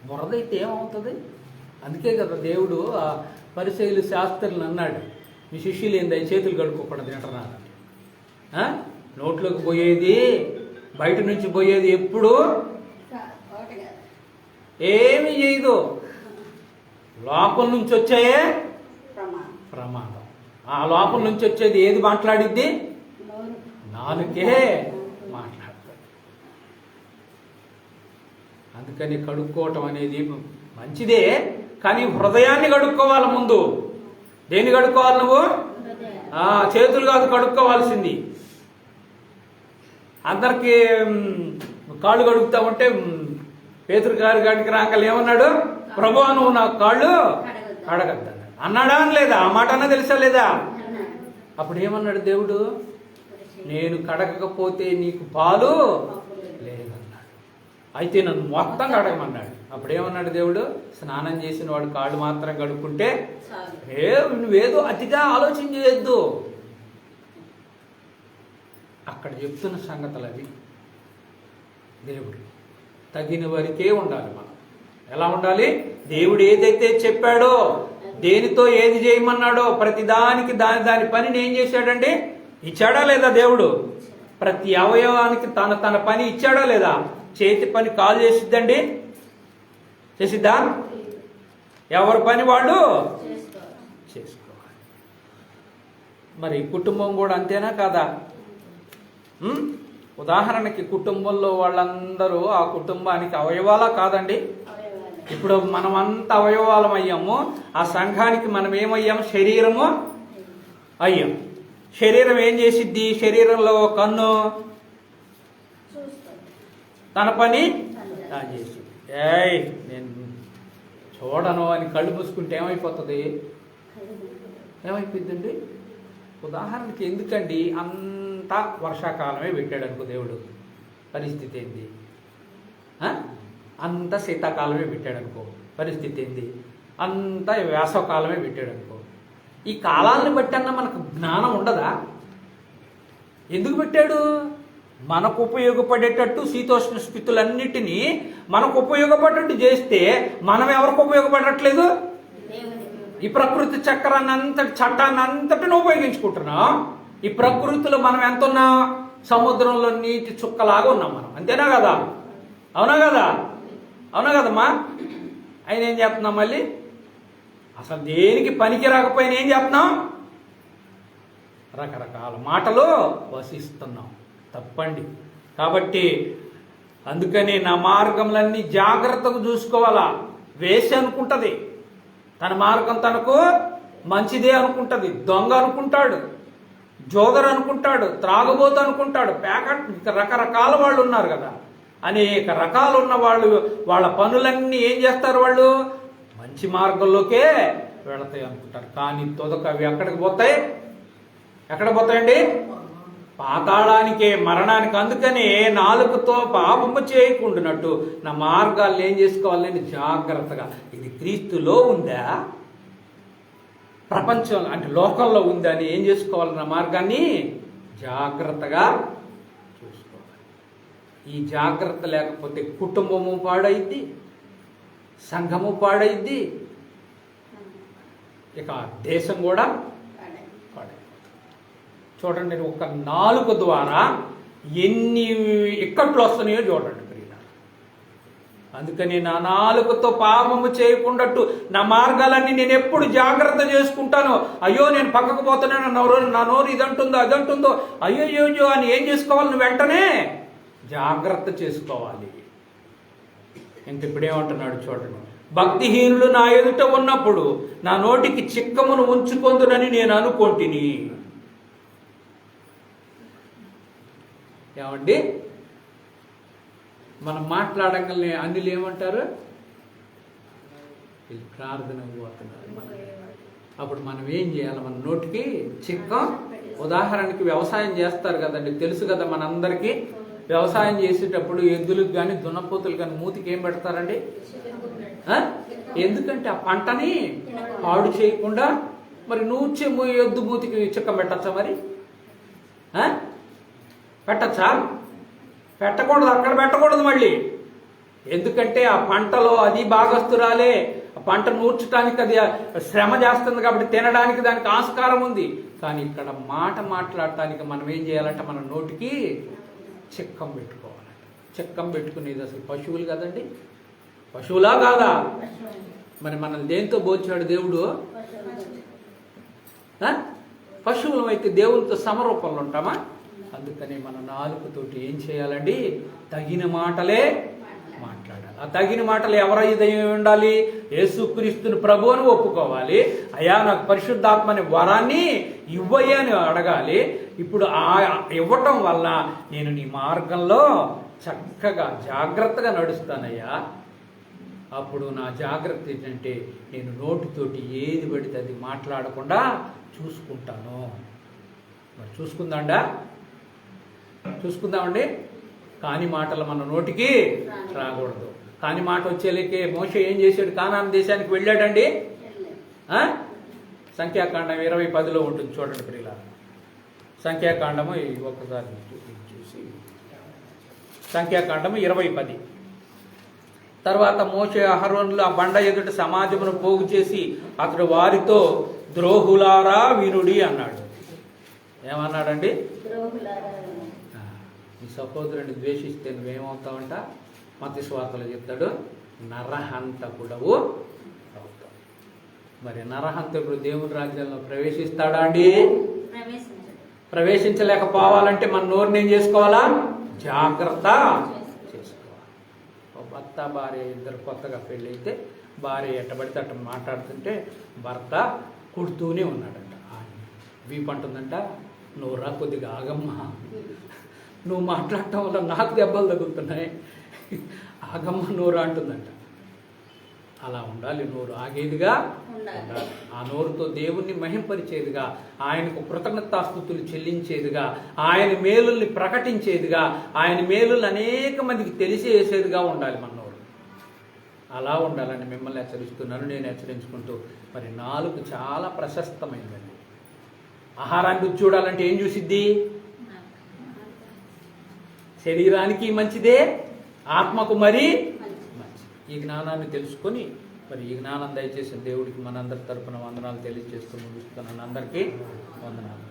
బురద అయితే ఏమవుతుంది? అందుకే కదా దేవుడు ఆ పరిసయ్యులు శాస్త్రులను అన్నాడు, మీ శిష్యులు ఏంది చేతులు కడుక్కోకుండా తింటున్నారు. నోట్లోకి పోయేది, బయట నుంచి పోయేది ఎప్పుడు ఏమీ చేయదు, లోపల నుంచి వచ్చాయే ప్రమాదం. ఆ లోపల నుంచి వచ్చేది ఏది మాట్లాడిద్ది? నాలుకే మాట్లాడుతుంది. అందుకని కడుక్కోవటం అనేది మంచిదే, కానీ హృదయాన్ని కడుక్కోవాలి ముందు. దేన్ని కడుక్కోవాలి నువ్వు? చేతులు కాదు కడుక్కోవాల్సింది. అందరికి కాళ్ళు కడుగుతా ఉంటే పేతురు గారి గారికి రాకలు ఏమన్నాడు? ప్రభువా నువ్వు నా కాళ్ళు కడగద్దా అన్నాడా అని లేదా? ఆ మాట అన్నా తెలుసా లేదా? అప్పుడు ఏమన్నాడు దేవుడు? నేను కడగకపోతే నీకు పాలు లేదన్నాడు. అయితే నన్ను మొత్తం కడగమన్నాడు. అప్పుడు ఏమన్నాడు దేవుడు? స్నానం చేసిన వాడు కాళ్ళు మాత్రం కడుక్కుంటే నువ్వేదో అతిగా ఆలోచన చేయొద్దు. అక్కడ చెప్తున్న సంగతులు అవి. దేవుడు తగిన వరకే ఉండాలి. మనం ఎలా ఉండాలి? దేవుడు ఏదైతే చెప్పాడో, దేనితో ఏది చేయమన్నాడో ప్రతిదానికి దాని పనిని ఏం చేశాడండి? ఇచ్చాడా లేదా? దేవుడు ప్రతి అవయవానికి తన పని ఇచ్చాడా లేదా? చేతి పని కాలు చేసిద్దండి, చేసిద్దా? ఎవరి పని వాళ్ళు చేసుకోవాలి. మరి కుటుంబం కూడా అంతేనా కాదా? ఉదాహరణకి కుటుంబంలో వాళ్ళందరూ ఆ కుటుంబానికి అవయవాలా కాదండి? ఇప్పుడు మనం అంత అవయవాలం అయ్యాము. ఆ సంఘానికి మనం ఏమయ్యాము? శరీరము అయ్యాం. శరీరం ఏం చేసిద్ది? శరీరంలో కన్ను తన పని చేసి నేను చూడను అని కళ్ళు మూసుకుంటే ఏమైపోతుంది? ఏమైపోద్దండి? ఉదాహరణకి ఎందుకండి అంతా వర్షాకాలమే పెట్టాడు అనుకో దేవుడు, పరిస్థితి ఏంది? అంత శీతాకాలమే పెట్టాడు అనుకో, పరిస్థితి ఏంది? అంతా వేసవకాలమే పెట్టాడు అనుకో. ఈ కాలాలను బట్టి అన్న మనకు జ్ఞానం ఉండదా? ఎందుకు పెట్టాడు? మనకు ఉపయోగపడేటట్టు శీతోష్ణ స్థితులన్నిటినీ మనకు ఉపయోగపడేటట్టు చేస్తే మనం ఎవరికి ఉపయోగపడట్లేదు? ఈ ప్రకృతి చట్టాన్ని అంతటిని ఉపయోగించుకుంటున్నాం. ఈ ప్రకృతిలో మనం ఎంత ఉన్నాం? సముద్రంలో నీటి చుక్కలాగా ఉన్నాం మనం. అంతేనా కదా? అవునా కదా? అవునా కదమ్మా? ఆయన ఏం చేస్తున్నాం? మళ్ళీ అసలు దేనికి పనికి రాకపోయినా ఏం చేస్తున్నాం? రకరకాల మాటలు వసిస్తున్నాం. తప్పండి. కాబట్టి అందుకని నా మార్గంలన్నీ జాగ్రత్తగా చూసుకోవాలా. వేసి అనుకుంటుంది, తన మార్గం తనకు మంచిదే అనుకుంటుంది. దొంగ అనుకుంటాడు, జోదర్ అనుకుంటాడు, త్రాగబోతు అనుకుంటాడు, ప్యాకెట్ రకరకాల వాళ్ళు ఉన్నారు కదా. అనేక రకాలు ఉన్న వాళ్ళు వాళ్ళ పనులన్నీ ఏం చేస్తారు? వాళ్ళు మంచి మార్గంలోకే వెళతాయి అనుకుంటారు. కానీ తొదక అవి ఎక్కడికి పోతాయి? ఎక్కడ పోతాయండి? పాతాళానికే, మరణానికి. అందుకని నాలుకతో పాపము చేయకుండానట్టు నా మార్గాలను ఏం చేసుకోవాలని జాగ్రత్తగా, ఇది క్రీస్తులో ఉందా, ప్రపంచం అంటే లోకంలో ఉందా అని ఏం చేసుకోవాలి? నా మార్గాన్ని జాగ్రత్తగా చూసుకోవాలి. ఈ జాగ్రత్త లేకపోతే కుటుంబము పాడైద్ది, సంఘము పాడైద్ది, ఇక దేశం కూడా పాడైద్ది. చూడండి, ఒక నాలుక ద్వారా ఎన్ని ఇక్కట్లు వస్తున్నాయో చూడండి ప్రియులారా. అందుకని నా నాలుకతో పాపము చేయకుండాట్టు నా మార్గాలన్నీ నేను ఎప్పుడు జాగ్రత్త చేసుకుంటాను. అయ్యో నేను పక్కకు పోతున్నాను, నా నోరు ఇదంటుందో అదంటుందో, అయ్యో అని ఏం చేసుకోవాలి? నువ్వు వెంటనే జాగ్రత్త చేసుకోవాలి. ఇంక ఇప్పుడేమంటున్నాడు చూడండి, భక్తిహీనులు నా ఎదుట ఉన్నప్పుడు నా నోటికి చిక్కమును ఉంచుకొందునని నేను అనుకొంటిని. ఏమండి, మనం మాట్లాడగలని అన్నిలు ఏమంటారు? వీళ్ళు ప్రార్థన పోతున్నారు. అప్పుడు మనం ఏం చేయాలి? మన నోటికి చిక్కం. ఉదాహరణకి వ్యవసాయం చేస్తారు కదండి, తెలుసు కదా మనందరికీ. వ్యవసాయం చేసేటప్పుడు ఎద్దులకు కానీ దున్నపోతులు కానీ మూతికి ఏం పెడతారండి? ఎందుకంటే ఆ పంటని పాడు చేయకుండా. మరి నువ్వు ఎద్దు మూతికి చిక్కం పెట్టచ్చా? మరి పెట్టచ్చా? పెట్టకూడదు, అక్కడ పెట్టకూడదు మళ్ళీ. ఎందుకంటే ఆ పంటలో అది భాగస్తురాలే. ఆ పంట నూర్చడానికి అది శ్రమ చేస్తుంది కాబట్టి తినడానికి దానికి ఆస్కారం ఉంది. కానీ ఇక్కడ మాట మాట్లాడటానికి మనం ఏం చేయాలంటే మన నోటికి చిక్కం పెట్టుకోవాలంట. చిక్కం పెట్టుకునేది అసలు పశువులు కదండి, పశువులా కాదా? మరి మనల్ని దేంతో పోల్చాడు దేవుడు? పశువులం అయితే దేవునితో సమరూపంలో ఉంటామా? అందుకని మన నాలుకతోటి ఏం చేయాలండి? తగిన మాటలే మాట్లాడాలి. ఆ తగిన మాటలు ఎవరైతే ఉండాలి? యేసుక్రీస్తుని ప్రభు అని ఒప్పుకోవాలి. అయ్యా నాకు పరిశుద్ధాత్మని వరాన్ని ఇవ్వయ్య అని అడగాలి. ఇప్పుడు ఇవ్వటం వల్ల నేను నీ మార్గంలో చక్కగా జాగ్రత్తగా నడుస్తానయ్యా. అప్పుడు నా జాగ్రత్త ఏంటంటే నేను నోటితోటి ఏది పడితే అది మాట్లాడకుండా చూసుకుంటాను. మరి చూసుకుందామండి. కాని మాటలు మన నోటికి రాకూడదు. కాని మాట వచ్చేలేకే మోషే ఏం చేశాడు? కానాను దేశానికి వెళ్ళాడండి. సంఖ్యాకాండం 20:10 ఉంటుంది, చూడండి ప్రియుల. సంఖ్యాకాండము ఒక్కసారి చూసి, సంఖ్యాకాండము 20:10. తర్వాత మోషే అహరోనులు ఆ బండ ఎదుట సమాజమును పోగు చేసి అతడు వారితో ద్రోహులారా వినుడి అన్నాడు. ఏమన్నాడండి? నీ సహోదరుని ద్వేషిస్తే నువ్వేమవుతావంట? మత్తయి సువార్తలో చెప్తాడు, నరహంతకుడవు అవుతావు. మరి నరహంతకుడు దేవుని రాజ్యంలో ప్రవేశిస్తాడా అండి? ప్రవేశించలేకపోవాలంటే మన నోరుని ఏం చేసుకోవాలా? జాగ్రత్త చేసుకోవాలి. భర్త భార్య ఇద్దరు కొత్తగా పెళ్ళైతే భార్య ఎట్టబడితే అట్ట మాట్లాడుతుంటే భర్త కుడుతూనే ఉన్నాడంట. వీపు అంటుందంట, నువ్వు రా కొద్దిగా ఆగమ్మా, నువ్వు మాట్లాడటం వల్ల నాకు దెబ్బలు తగులుతున్నాయి, ఆగమ్మ నోరు అంటుందంట. అలా ఉండాలి, నోరు ఆగేదిగా ఉండాలి. ఆ నోరుతో దేవుణ్ణి మహింపరిచేదిగా, ఆయనకు కృతజ్ఞతాస్తుతులు చెల్లించేదిగా, ఆయన మేలుల్ని ప్రకటించేదిగా, ఆయన మేలుల్ని అనేక మందికి తెలిసేసేదిగా ఉండాలి మన నోరు. అలా ఉండాలని మిమ్మల్ని హెచ్చరిస్తున్నాను, నేను హెచ్చరించుకుంటూ. మరి నాలుగు చాలా ప్రశస్తమైనది. ఆహారాన్ని రుచి చూడాలంటే ఏం చూసిద్ది? శరీరానికి మంచిదే, ఆత్మకు మరీ మంచిది. ఈ జ్ఞానాన్ని తెలుసుకొని మరి ఈ జ్ఞానం దయచేసిన దేవుడికి మనందరి తరపున వందనాలు తెలియజేస్తూ ముగిస్తున్నాను. అందరికీ వందనాలు.